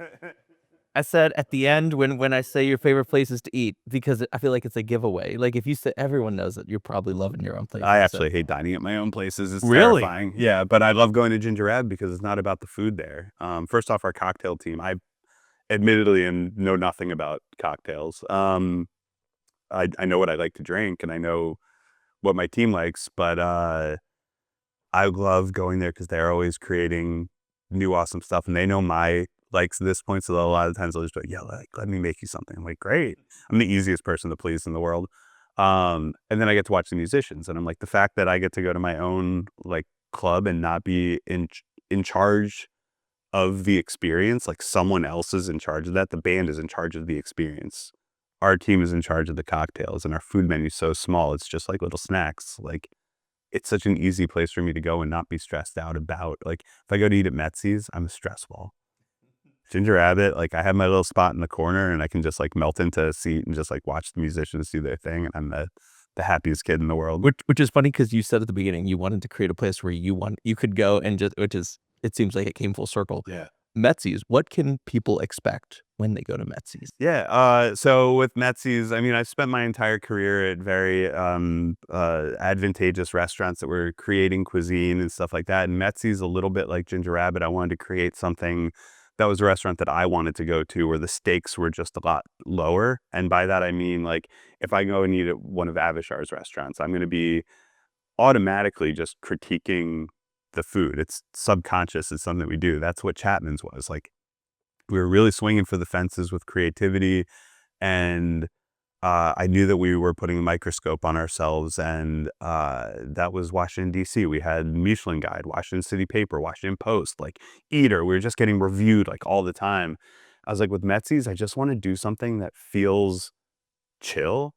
I said at the end when I say your favorite places to eat, because I feel like it's a giveaway. Like if you say, everyone knows that you're probably loving your own place. I actually hate dining at my own places. It's Really? terrifying. Yeah, but I love going to Ginger Rabbit because it's not about the food there. First off, our cocktail team, I admittedly know nothing about cocktails. I know what I like to drink and I know what my team likes, but I love going there because they're always creating new awesome stuff, and they know my likes at this point. So a lot of times they'll just be like, yeah, like, let me make you something. I'm like, great. I'm the easiest person to please in the world. And then I get to watch the musicians, and I'm like, the fact that I get to go to my own like club and not be in charge of the experience, like someone else is in charge of that. The band is in charge of the experience. Our team is in charge of the cocktails, and our food menu is so small. It's just like little snacks. Like it's such an easy place for me to go and not be stressed out about. Like if I go to eat at Metsi's, I'm a stress ball. Ginger Rabbit, like I have my little spot in the corner and I can just like melt into a seat and just like watch the musicians do their thing. And I'm the happiest kid in the world. Which is funny because you said at the beginning you wanted to create a place where you could go and just, which is, it seems like it came full circle. Yeah. Metsi's, what can people expect when they go to Metsi's? Yeah. So with Metsi's, I mean, I spent my entire career at very advantageous restaurants that were creating cuisine and stuff like that. And Metsi's a little bit like Ginger Rabbit. I wanted to create something that was a restaurant that I wanted to go to, where the stakes were just a lot lower. And by that, I mean, like, if I go and eat at one of Avishar's restaurants, I'm going to be automatically just critiquing the food. It's subconscious. It's something that we do. That's what Chapman's was. Like, we were really swinging for the fences with creativity. And I knew that we were putting a microscope on ourselves, and that was Washington, D.C. We had Michelin Guide, Washington City Paper, Washington Post, like Eater. We were just getting reviewed like all the time. I was like, with Metsi's, I just want to do something that feels chill,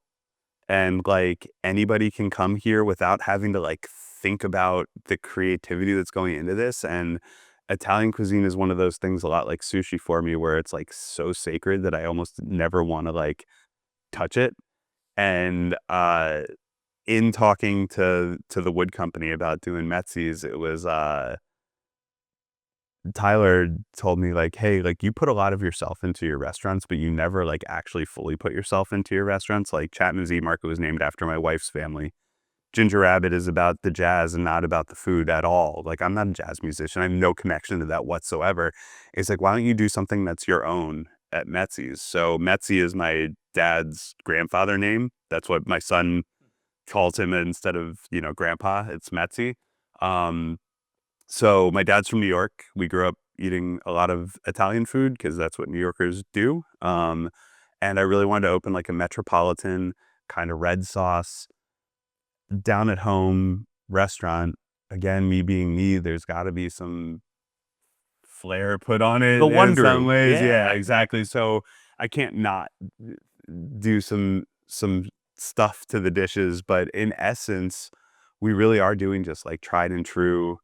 and like anybody can come here without having to like think about the creativity that's going into this. And Italian cuisine is one of those things, a lot like sushi for me, where it's like so sacred that I almost never want to like touch it. And in talking to the wood company about doing Metsi's, it was Tyler told me like, hey, like you put a lot of yourself into your restaurants, but you never like actually fully put yourself into your restaurants. Like Chapman's Eat Market was named after my wife's family. Ginger Rabbit is about the jazz and not about the food at all. Like I'm not a jazz musician. I have no connection to that whatsoever. It's like, why don't you do something that's your own at Metsi's? So Metsi is my dad's grandfather name. That's what my son calls him instead of, grandpa. It's Metsi. Um, so my dad's from New York. We grew up eating a lot of Italian food because that's what New Yorkers do. And I really wanted to open like a metropolitan kind of red sauce down at home restaurant. Again, me being me, there's got to be some flair put on it The in some wondering. ways. Yeah, Yeah. exactly. So I can't not do some stuff to the dishes, but in essence, we really are doing just like tried and true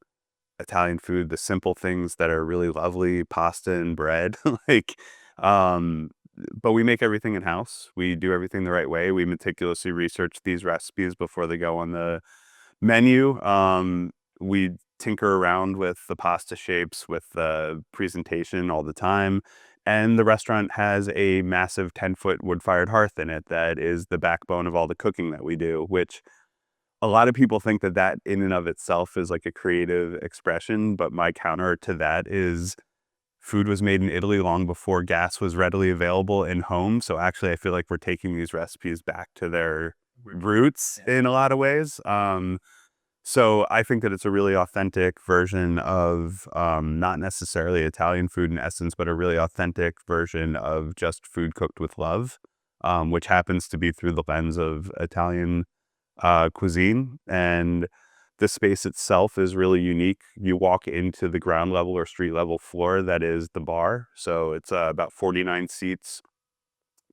Italian food, the simple things that are really lovely, pasta and bread. like um but we make everything in house. We do everything the right way. We meticulously research these recipes before they go on the menu. We tinker around with the pasta shapes, with the presentation all the time. And the restaurant has a massive 10-foot wood-fired hearth in it that is the backbone of all the cooking that we do, which a lot of people think that that in and of itself is like a creative expression. But my counter to that is food was made in Italy long before gas was readily available in home. So actually, I feel like we're taking these recipes back to their roots in a lot of ways. So I think that it's a really authentic version of not necessarily Italian food in essence, but a really authentic version of just food cooked with love, which happens to be through the lens of Italian cuisine. And the space itself is really unique. You walk into the ground level or street level floor that is the bar. So it's about 49 seats,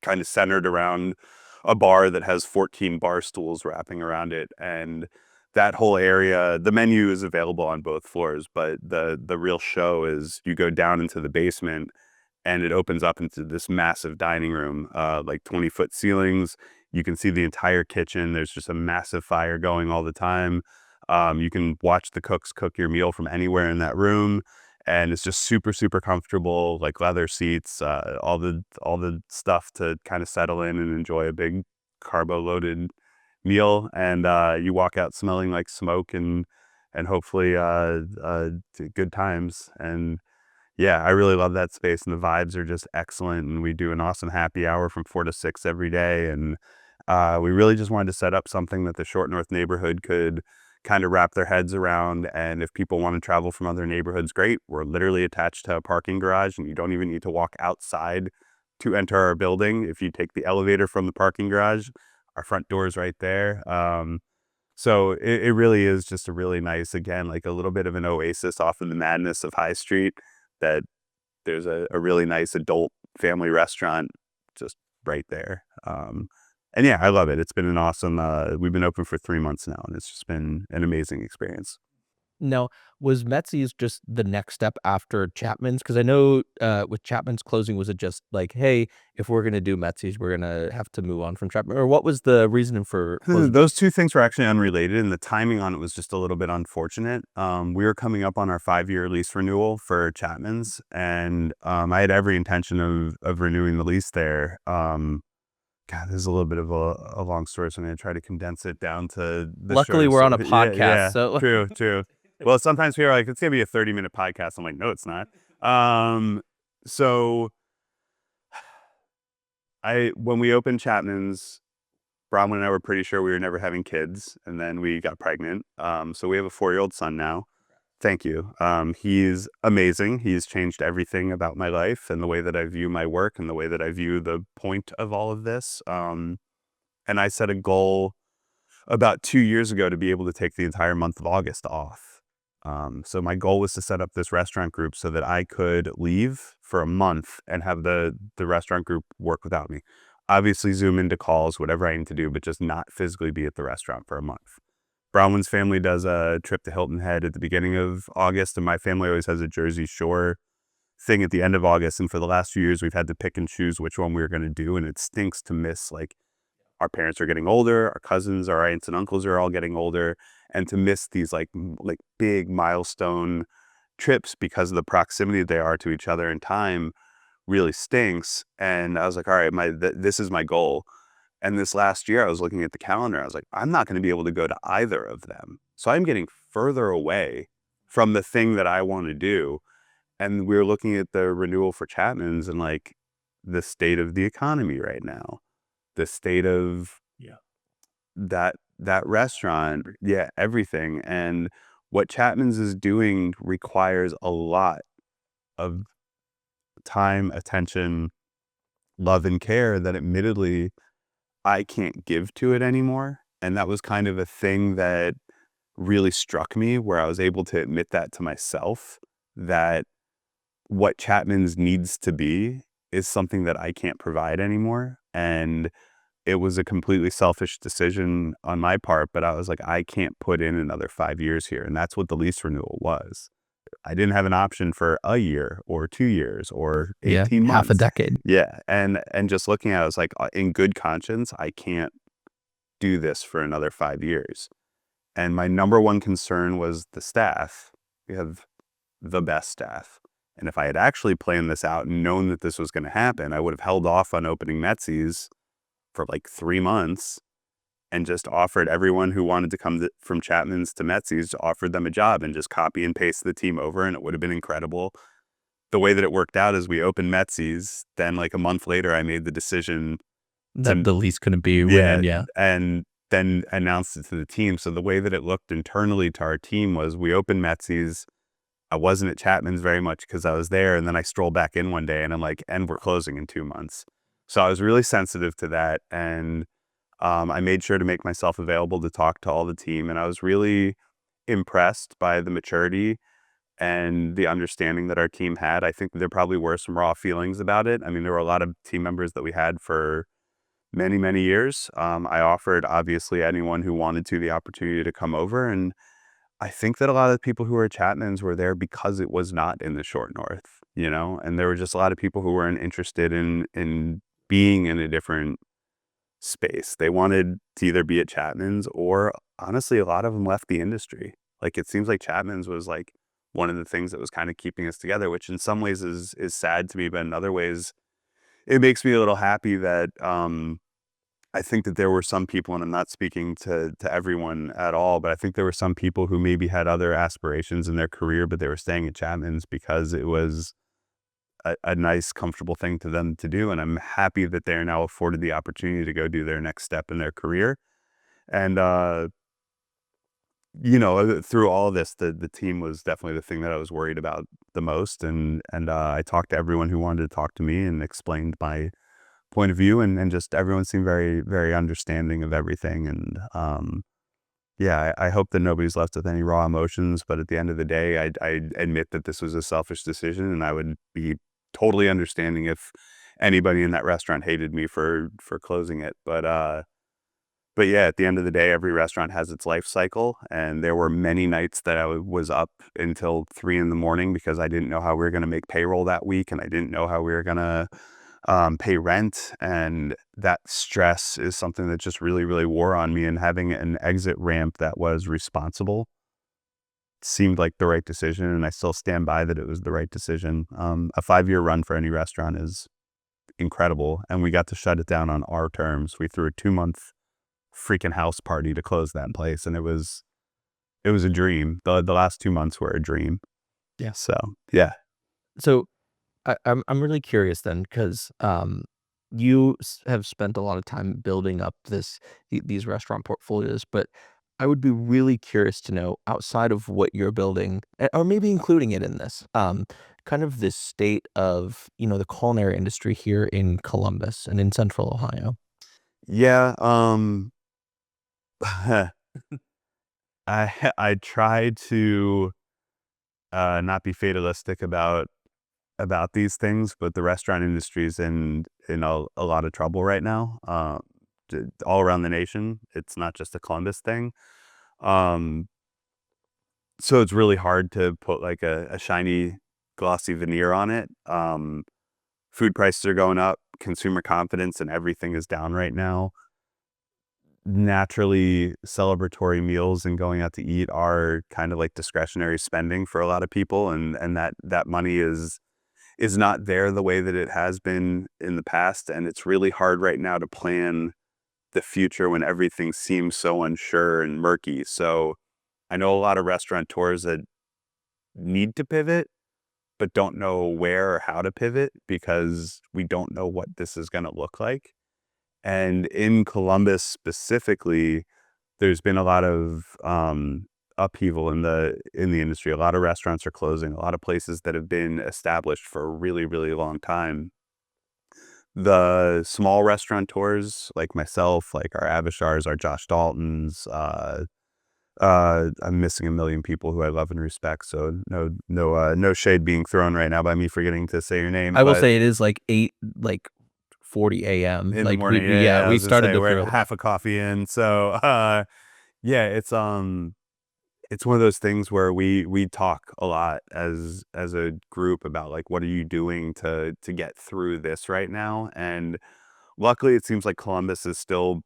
kind of centered around a bar that has 14 bar stools wrapping around it. And that whole area, the menu is available on both floors, but the real show is you go down into the basement and it opens up into this massive dining room, like 20-foot ceilings. You can see the entire kitchen. There's just a massive fire going all the time. You can watch the cooks cook your meal from anywhere in that room, and it's just super, super comfortable, like leather seats, all the stuff to kind of settle in and enjoy a big carbo-loaded meal. And you walk out smelling like smoke and hopefully good times. And yeah, I really love that space, and the vibes are just excellent. And we do an awesome happy hour from 4 to 6 every day. And we really just wanted to set up something that the Short North neighborhood could kind of wrap their heads around. And if people want to travel from other neighborhoods, great. We're literally attached to a parking garage, and you don't even need to walk outside to enter our building. If you take the elevator from the parking garage, our front door is right there. So it really is just a really nice, again, like a little bit of an oasis off of the madness of High Street, that there's a really nice adult family restaurant just right there. And yeah, I love it. It's been an awesome, we've been open for 3 months now, and it's just been an amazing experience. Now, was Metzi's just the next step after Chapman's? Because I know, with Chapman's closing, was it just like, "Hey, if we're gonna do Metzi's, we're gonna have to move on from Chapman," or what was the reasoning for closing Chapman? Those two things were actually unrelated, and the timing on it was just a little bit unfortunate. We were coming up on our 5-year lease renewal for Chapman's, and I had every intention of renewing the lease there. God, this is a little bit of a long story, so I'm gonna try to condense it down to the Luckily, shortest. we're on a Yeah, podcast, yeah, so true, true. Well, sometimes people are like, "It's gonna be a 30-minute podcast." I'm like, "No, it's not." So when we opened Chapman's, Bronwyn and I were pretty sure we were never having kids, and then we got pregnant. So we have a 4-year-old son now. Thank you. He's amazing. He's changed everything about my life and the way that I view my work and the way that I view the point of all of this. And I set a goal about 2 years ago to be able to take the entire month of August off. So my goal was to set up this restaurant group so that I could leave for a month and have the restaurant group work without me. Obviously, Zoom into calls, whatever I need to do, but just not physically be at the restaurant for a month. Bronwyn's family does a trip to Hilton Head at the beginning of August, and my family always has a Jersey Shore thing at the end of August. And for the last few years, we've had to pick and choose which one we were going to do, and it stinks to miss. Like, our parents are getting older, our cousins, our aunts and uncles are all getting older, and to miss these like big milestone trips, because of the proximity they are to each other in time, really stinks. And I was like, all right, this is my goal. And this last year I was looking at the calendar. I was like, I'm not going to be able to go to either of them. So I'm getting further away from the thing that I want to do. And we were looking at the renewal for Chapman's, and like the state of the economy right now, the state of that restaurant, yeah, everything. And what Chapman's is doing requires a lot of time, attention, love, and care that admittedly I can't give to it anymore. And that was kind of a thing that really struck me, where I was able to admit that to myself, that what Chapman's needs to be is something that I can't provide anymore. And it was a completely selfish decision on my part, but I was like, I can't put in another 5 years here. And that's what the lease renewal was. I didn't have an option for a year or 2 years or Yeah, 18 half a months. decade. Yeah. And just looking at it, I was like, in good conscience, I can't do this for another 5 years. And my number one concern was the staff. We have the best staff. And if I had actually planned this out and known that this was going to happen, I would have held off on opening Metsi's for like 3 months and just offered everyone who wanted to come from Chapman's to Metsi's, offered them a job and just copy and paste the team over, and it would have been incredible. The way that it worked out is we opened Metsi's, then like a month later I made the decision That the lease couldn't be yeah, ran, yeah. and then announced it to the team. So the way that it looked internally to our team was we opened Metsi's. I wasn't at Chapman's very much because I was there, and then I strolled back in one day and I'm like, and we're closing in 2 months. So I was really sensitive to that, and I made sure to make myself available to talk to all the team, and I was really impressed by the maturity and the understanding that our team had. I think there probably were some raw feelings about it. I mean, there were a lot of team members that we had for many, many years. I offered, obviously, anyone who wanted to the opportunity to come over, and I think that a lot of the people who were at Chapman's were there because it was not in the short north, and there were just a lot of people who weren't interested in being in a different space. They wanted to either be at Chapman's, or honestly, a lot of them left the industry. Like, it seems like Chapman's was like one of the things that was kind of keeping us together, which in some ways is sad to me, but in other ways, it makes me a little happy that I think that there were some people, and I'm not speaking to everyone at all, but I think there were some people who maybe had other aspirations in their career, but they were staying at Chapman's because it was a nice, comfortable thing to them to do. And I'm happy that they're now afforded the opportunity to go do their next step in their career. And, through all of this, the team was definitely the thing that I was worried about the most. And I talked to everyone who wanted to talk to me and explained my point of view, and just everyone seemed very, very understanding of everything. And yeah, I hope that nobody's left with any raw emotions, but at the end of the day, I admit that this was a selfish decision, and I would be totally understanding if anybody in that restaurant hated me for closing it. But yeah, at the end of the day, every restaurant has its life cycle, and there were many nights that I was up until 3 a.m. because I didn't know how we were going to make payroll that week, and I didn't know how we were going to pay rent. And that stress is something that just really, really wore on me, and having an exit ramp that was responsible seemed like the right decision, and I still stand by that it was the right decision. A 5-year run for any restaurant is incredible, and we got to shut it down on our terms. We threw a 2-month freaking house party to close that place, and it was a dream. The last 2 months were a dream. Yeah. So yeah. So I'm really curious then, because you have spent a lot of time building up these restaurant portfolios, but I would be really curious to know, outside of what you're building, or maybe including it in this, kind of the state of the culinary industry here in Columbus and in Central Ohio. Yeah, I try to not be fatalistic about these things, but the restaurant industry is in a lot of trouble right now, all around the nation. It's not just a Columbus thing. Um, so it's really hard to put like a shiny, glossy veneer on it. Food prices are going up, consumer confidence and everything is down right now. naturally celebratory meals and going out to eat are kind of like discretionary spending for a lot of people, and that money is not there the way that it has been in the past, and it's really hard right now to plan the future when everything seems so unsure and murky. So I know a lot of restaurateurs that need to pivot but don't know where or how to pivot because we don't know what this is going to look like. And in Columbus specifically, there's been a lot of upheaval in the industry. A lot of restaurants are closing. A lot of places that have been established for a really, really long time. The small restaurateurs like myself, like our Avishars, our Josh Daltons, I'm missing a million people who I love and respect. So no shade being thrown right now by me forgetting to say your name. I will But say it is like 8:40 a.m. in the Like morning, I we was gonna started say to we're throw. half a coffee in. So yeah, it's one of those things where we talk a lot as a group about like what are you doing to get through this right now. And luckily it seems like Columbus is still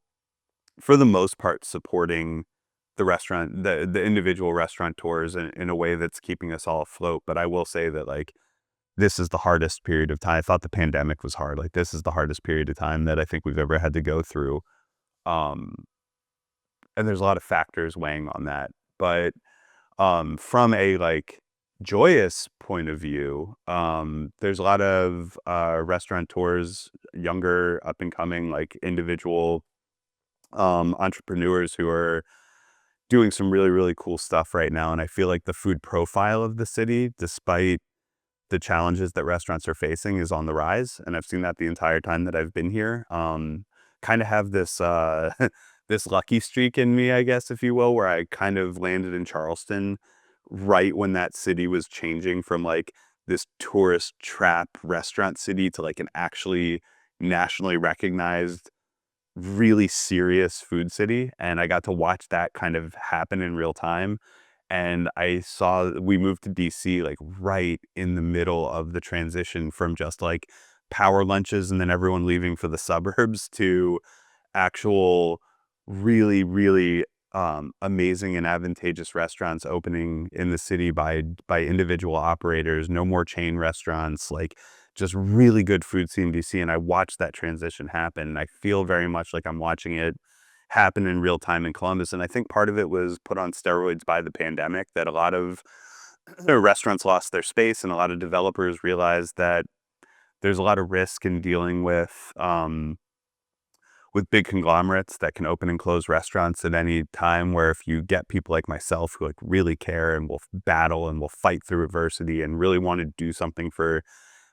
for the most part supporting the individual restaurateurs in a way that's keeping us all afloat. But I will say that like this is the hardest period of time. I thought the pandemic was hard. Like this is the hardest period of time that I think we've ever had to go through. Um, and there's a lot of factors weighing on that. But from a like joyous point of view, there's a lot of restaurateurs, younger, up and coming, like individual entrepreneurs who are doing some really, really cool stuff right now. And I feel like the food profile of the city, despite the challenges that restaurants are facing, is on the rise. And I've seen that the entire time that I've been here. Kind of have this this lucky streak in me, I guess, if you will, where I kind of landed in Charleston right when that city was changing from like this tourist trap restaurant city to like an actually nationally recognized really serious food city, and I got to watch that kind of happen in real time. And I saw we moved to DC like right in the middle of the transition from just like power lunches and then everyone leaving for the suburbs to actual really, really amazing and advantageous restaurants opening in the city by individual operators, no more chain restaurants, like just really good food scene in DC. And I watched that transition happen. And I feel very much like I'm watching it happen in real time in Columbus. And I think part of it was put on steroids by the pandemic, that a lot of restaurants lost their space and a lot of developers realized that there's a lot of risk in dealing with big conglomerates that can open and close restaurants at any time, where if you get people like myself who like really care and will battle and will fight through adversity and really want to do something for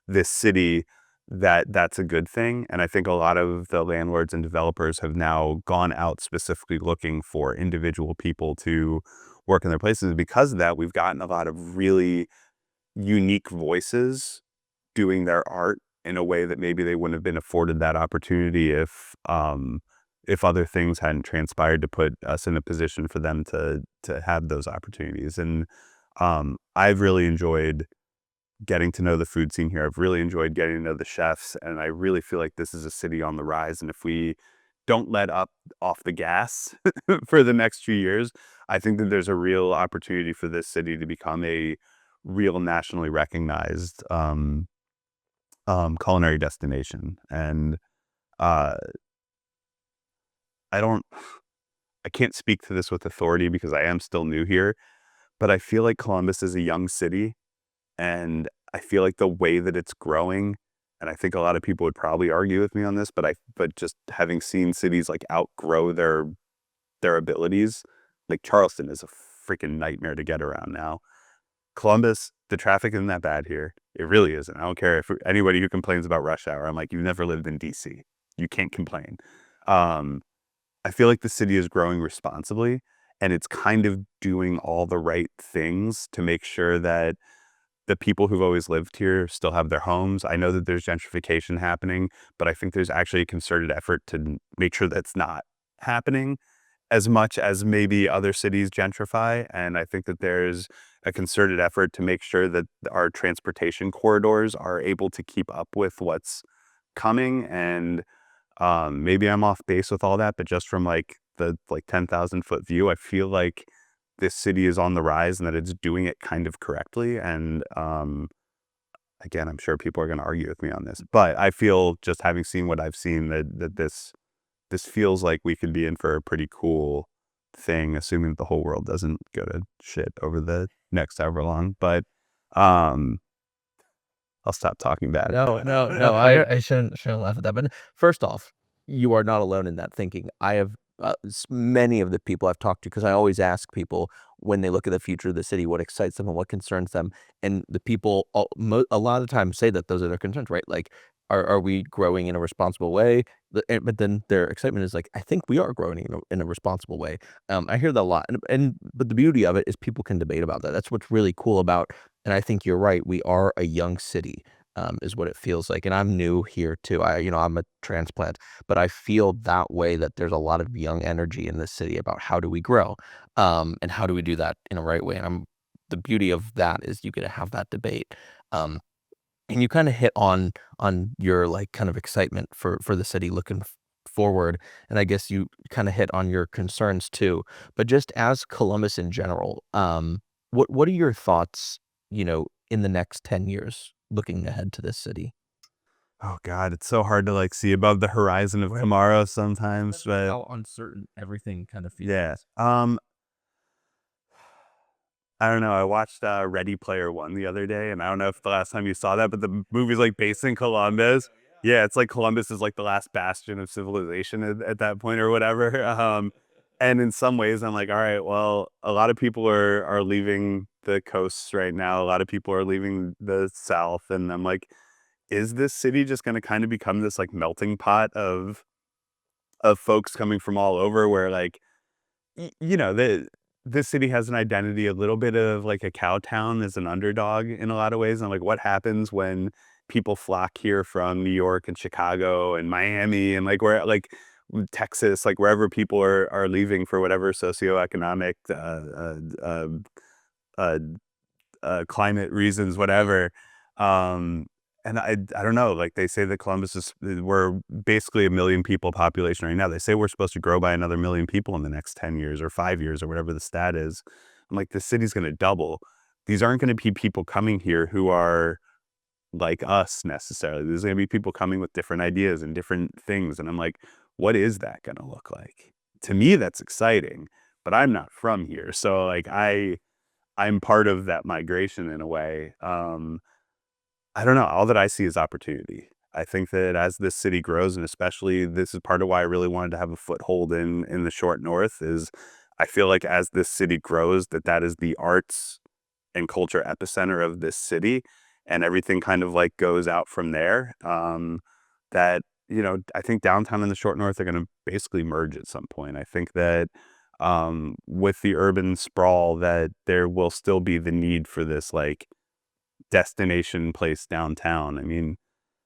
this city, that's a good thing. And I think a lot of the landlords and developers have now gone out specifically looking for individual people to work in their places. Because of that, we've gotten a lot of really unique voices doing their art in a way that maybe they wouldn't have been afforded that opportunity if other things hadn't transpired to put us in a position for them to have those opportunities. And I've really enjoyed getting to know the food scene here. I've really enjoyed getting to know the chefs, and I really feel like this is a city on the rise. And if we don't let up off the gas for the next few years, I think that there's a real opportunity for this city to become a real nationally recognized culinary destination. And uh, I don't, I can't speak to this with authority because I am still new here, but I feel like Columbus is a young city, and I feel like the way that it's growing, and I think a lot of people would probably argue with me on this, but just having seen cities like outgrow their abilities, like Charleston is a freaking nightmare to get around now. Columbus, the traffic isn't that bad here. It really isn't. I don't care if anybody who complains about rush hour. I'm like, you've never lived in DC. You can't complain. Um, I feel like the city is growing responsibly, and it's kind of doing all the right things to make sure that the people who've always lived here still have their homes. I know that there's gentrification happening, but I think there's actually a concerted effort to make sure that's not happening as much as maybe other cities gentrify. And I think that there's a concerted effort to make sure that our transportation corridors are able to keep up with what's coming. And maybe I'm off base with all that, but just from like the like 10,000-foot view, I feel like this city is on the rise and that it's doing it kind of correctly. And again, I'm sure people are going to argue with me on this, but I feel, just having seen what I've seen, that this feels like we could be in for a pretty cool thing, assuming that the whole world doesn't go to shit over the next however long. But I'll stop talking bad. No. I shouldn't laugh at that. But first off, you are not alone in that thinking. I have many of the people I've talked to, because I always ask people when they look at the future of the city, what excites them and what concerns them. And the people a lot of the time say that those are their concerns, right? Like, are we growing in a responsible way? But then their excitement is like, I think we are growing in a responsible way. I hear that a lot. But the beauty of it is people can debate about that. That's what's really cool about. And I think you're right. We are a young city, is what it feels like. And I'm new here too. I'm a transplant, but I feel that way, that there's a lot of young energy in this city about how do we grow, and how do we do that in a right way. And the beauty of that is you get to have that debate. Um, and you kind of hit on your like kind of excitement for the city looking forward, and I guess you kind of hit on your concerns too. But just as Columbus in general, what are your thoughts, in the next 10 years, looking ahead to this city? Oh God, it's so hard to like see above the horizon of tomorrow sometimes, but How uncertain everything kind of yeah. feels. I don't know. I watched Ready Player One the other day, and I don't know if the last time you saw that, but the movie's like based in Columbus. Yeah, it's like Columbus is like the last bastion of civilization at that point or whatever. And in some ways, I'm like, all right, well, a lot of people are leaving the coasts right now. A lot of people are leaving the South, and I'm like, is this city just going to kind of become this like melting pot of folks coming from all over, where like this city has an identity, a little bit of like a cow town, as an underdog in a lot of ways. And like, what happens when people flock here from New York and Chicago and Miami and like where like Texas, like wherever people are leaving for whatever socioeconomic uh, climate reasons, whatever. Um, and I don't know, like they say that Columbus we're basically a million people population right now. They say we're supposed to grow by another million people in the next 10 years or 5 years or whatever the stat is. I'm like, the city's going to double. These aren't going to be people coming here who are like us necessarily. There's going to be people coming with different ideas and different things. And I'm like, what is that going to look like? To me, that's exciting, but I'm not from here. So like, I'm part of that migration in a way. I don't know. All that I see is opportunity. I think that as this city grows, and especially this is part of why I really wanted to have a foothold in the short north, is I feel like as this city grows, that is the arts and culture epicenter of this city, and everything kind of like goes out from there. That I think downtown and the short north are going to basically merge at some point. I think that with the urban sprawl, that there will still be the need for this like destination place downtown. I mean,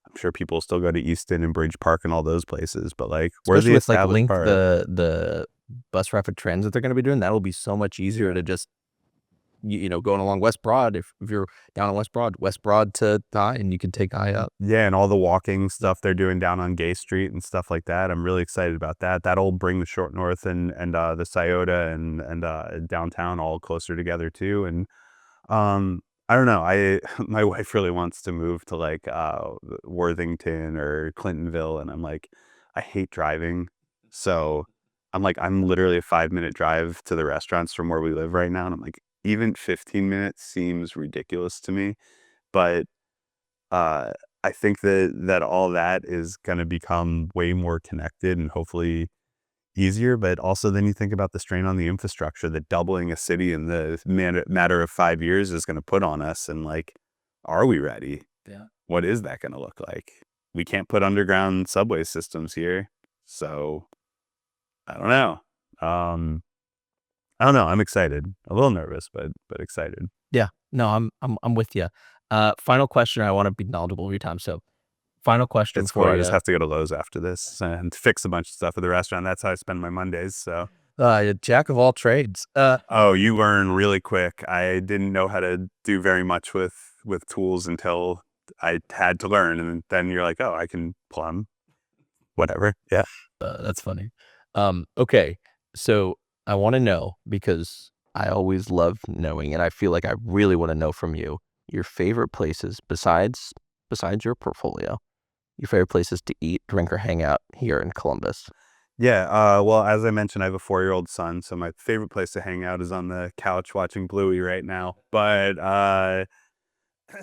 I'm sure people still go to Easton and Bridge Park and all those places, but like, where's Especially the with like established Link, part? the bus rapid transit they're gonna be doing, that'll be so much easier to just going along West Broad. If you're down on West Broad to High, and you can take High up. Yeah, and all the walking stuff they're doing down on Gay Street and stuff like that. I'm really excited about that. That'll bring the short north and the Scioto and downtown all closer together too. And I don't know. My wife really wants to move to like Worthington or Clintonville, and I'm like, I hate driving. So I'm like, I'm literally a 5-minute drive to the restaurants from where we live right now. And I'm like, even 15 minutes seems ridiculous to me. But uh, I think that all that is going to become way more connected and hopefully easier. But also, then you think about the strain on the infrastructure that doubling a city in the matter of 5 years is going to put on us. And like, are we ready? Yeah. What is that going to look like? We can't put underground subway systems here, so I don't know. I don't know. I'm excited, a little nervous, but excited. Yeah. No, I'm with you. Final question. I want to be knowledgeable of your time. So, final question It's cool. for I just you. have to go to Lowe's after this and fix a bunch of stuff at the restaurant. That's how I spend my Mondays. So, Jack of all trades. oh, you learn really quick. I didn't know how to do very much with tools until I had to learn, and then you're like, oh, I can plumb, whatever. Yeah. That's funny. Okay. So I want to know, because I always love knowing, and I feel like I really want to know from you, your favorite places besides your portfolio, your favorite places to eat, drink, or hang out here in Columbus. Yeah, well, as I mentioned, I have a 4-year-old son, so my favorite place to hang out is on the couch watching Bluey right now. But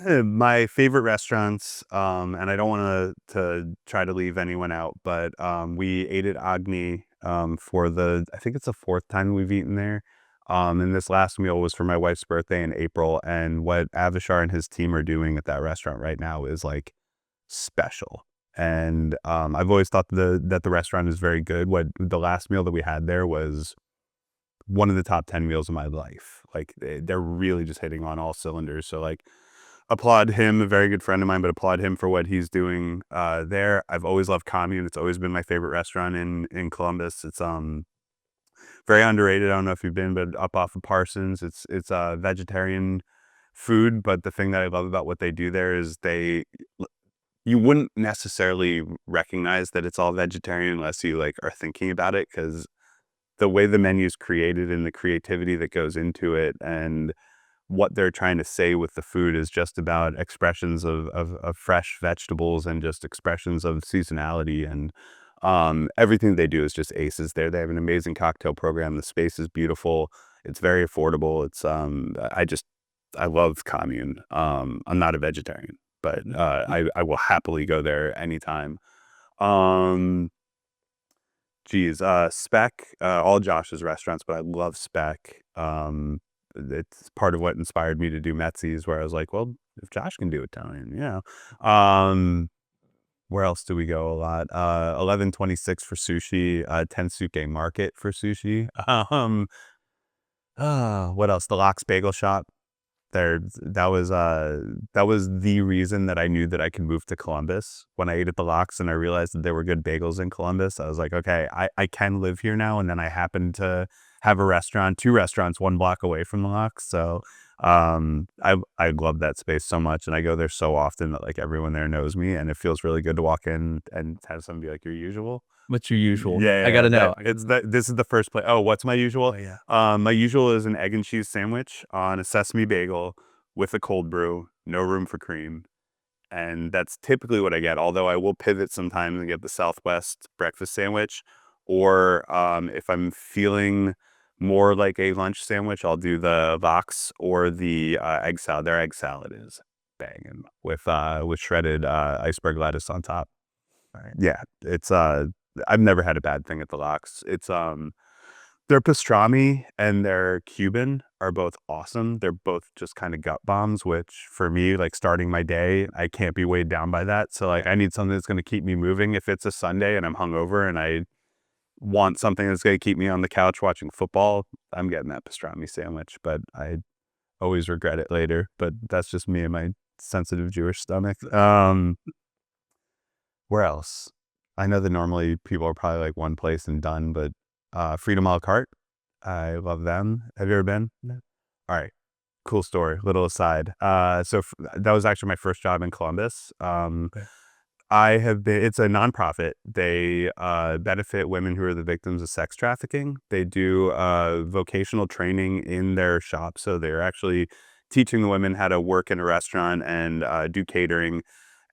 my favorite restaurants, and I don't want to try to leave anyone out, but we ate at Agni for I think it's the fourth time we've eaten there. And this last meal was for my wife's birthday in April. And what Avishar and his team are doing at that restaurant right now is like special. And I've always thought that the restaurant is very good. What the last meal that we had there was one of the top 10 meals of my life. Like they're really just hitting on all cylinders. So like applaud him, a very good friend of mine, but applaud him for what he's doing there. I've always loved Commune. It's always been my favorite restaurant in Columbus. It's very underrated. I don't know if you've been, but up off of Parsons. It's vegetarian food, but the thing that I love about what they do there is you wouldn't necessarily recognize that it's all vegetarian unless you like are thinking about it, because the way the menu is created and the creativity that goes into it and what they're trying to say with the food is just about expressions of fresh vegetables and just expressions of seasonality. And everything they do is just aces there. They have an amazing cocktail program. The space is beautiful. It's very affordable. It's I love Commune. I'm not a vegetarian, but I will happily go there anytime. Um, Spec, all Josh's restaurants, but I love Spec. It's part of what inspired me to do Metsi's, where I was like, well, if Josh can do Italian, where else do we go a lot? 1126 for sushi, Tensuke Market for sushi. What else? The Lox Bagel Shop. That was the reason that I knew that I could move to Columbus. When I ate at the Lox and I realized that there were good bagels in Columbus, I was like, okay, I can live here now. And then I happened to have two restaurants 1 block away from the Lox. So I love that space so much, and I go there so often that like everyone there knows me, and it feels really good to walk in and have someone be like, your usual. What's your usual? Yeah, I gotta know. this is the first place. Oh, what's my usual? Oh, yeah. My usual is an egg and cheese sandwich on a sesame bagel with a cold brew, no room for cream. And that's typically what I get. Although I will pivot sometimes and get the Southwest breakfast sandwich, or if I'm feeling more like a lunch sandwich, I'll do the Vox or the egg salad. Their egg salad is banging with shredded iceberg lettuce on top. Right. Yeah, it's I've never had a bad thing at the Lox. It's their pastrami and their Cuban are both awesome. They're both just kind of gut bombs, which for me, like starting my day, I can't be weighed down by that. So like I need something that's going to keep me moving. If it's a Sunday and I'm hungover and I want something that's going to keep me on the couch watching football, I'm getting that pastrami sandwich, but I always regret it later. But that's just me and my sensitive Jewish stomach. Where else? I know that normally people are probably like one place and done, but Freedom a la carte, I love them. Have you ever been? No. All right, cool story. Little aside. That was actually my first job in Columbus. Okay. It's a nonprofit. They benefit women who are the victims of sex trafficking. They do vocational training in their shop. So they're actually teaching the women how to work in a restaurant and do catering.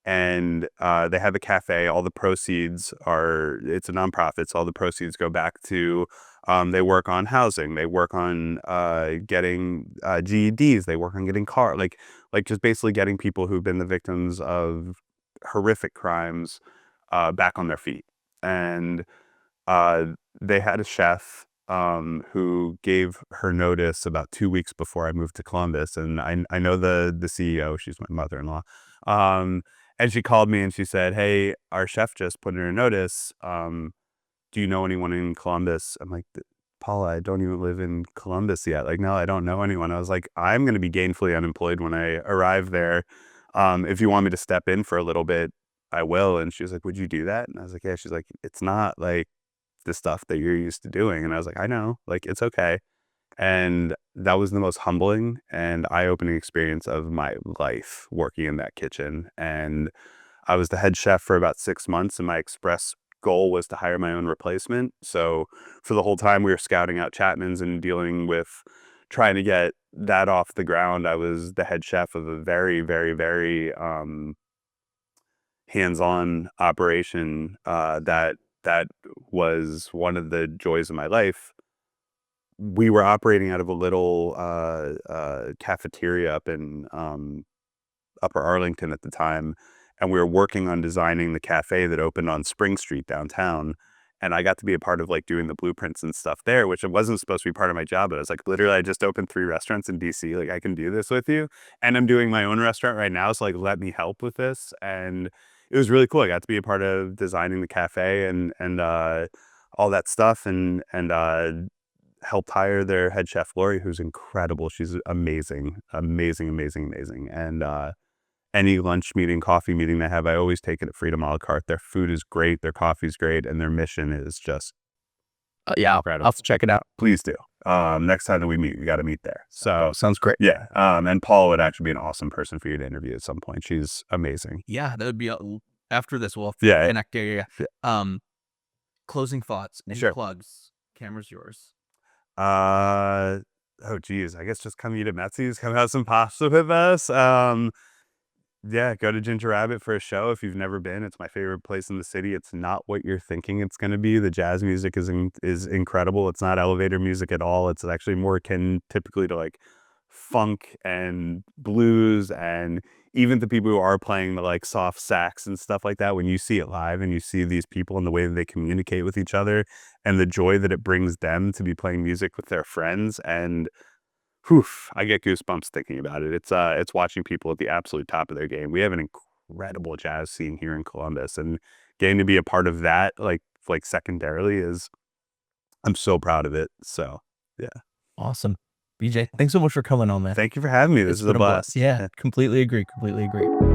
And they have a cafe. All the proceeds it's a nonprofit, so all the proceeds go back to, they work on housing, they work on getting GEDs, they work on getting like just basically getting people who've been the victims of horrific crimes back on their feet. And they had a chef who gave her notice about 2 weeks before I moved to Columbus. And I know the CEO, she's my mother-in-law. And she called me and she said, hey, our chef just put in her notice. Do you know anyone in Columbus? I'm like, Paula, I don't even live in Columbus yet. Like, no, I don't know anyone. I was like, I'm going to be gainfully unemployed when I arrive there. If you want me to step in for a little bit, I will. And she was like, would you do that? And I was like, yeah. She's like, it's not like the stuff that you're used to doing. And I was like, I know, like, it's okay. And that was the most humbling and eye-opening experience of my life, working in that kitchen. And I was the head chef for about 6 months, and my express goal was to hire my own replacement. So for the whole time we were scouting out Chapmans and dealing with trying to get that off the ground, I was the head chef of a very, very, very hands-on operation that was one of the joys of my life. We were operating out of a little cafeteria up in Upper Arlington at the time, and we were working on designing the cafe that opened on Spring Street downtown. And I got to be a part of like doing the blueprints and stuff there, which it wasn't supposed to be part of my job. But I was like, literally, I just opened 3 restaurants in DC. Like, I can do this with you. And I'm doing my own restaurant right now. So like, let me help with this. And it was really cool. I got to be a part of designing the cafe and all that stuff and helped hire their head chef, Lori, who's incredible. She's amazing, amazing, amazing, amazing. And any lunch meeting, coffee meeting they have, I always take it at Freedom a la carte. Their food is great, their coffee's great, and their mission is just Yeah, incredible. I'll have to check it out. Please do. Next time that we meet, we got to meet there. So Sounds great. yeah, and Paul would actually be an awesome person for you to interview at some point. She's amazing. Yeah, that would be after this. We'll Yeah. connect area. Closing thoughts. Any Sure. plugs? Camera's yours. Oh geez, I guess just come eat at Metsi's, come have some pasta with us. Yeah, go to Ginger Rabbit for a show if you've never been. It's my favorite place in the city. It's not what you're thinking it's going to be. The jazz music is incredible. It's not elevator music at all. It's actually more akin typically to like funk and blues, and even the people who are playing the like soft sax and stuff like that, when you see it live and you see these people and the way that they communicate with each other and the joy that it brings them to be playing music with their friends, and I get goosebumps thinking about it. It's watching people at the absolute top of their game. We have an incredible jazz scene here in Columbus, and getting to be a part of that, like secondarily, is I'm so proud of it. So yeah. Awesome. BJ, thanks so much for coming on, man. Thank you for having me. This It's is a been blast. Yeah, completely agree. Completely agree.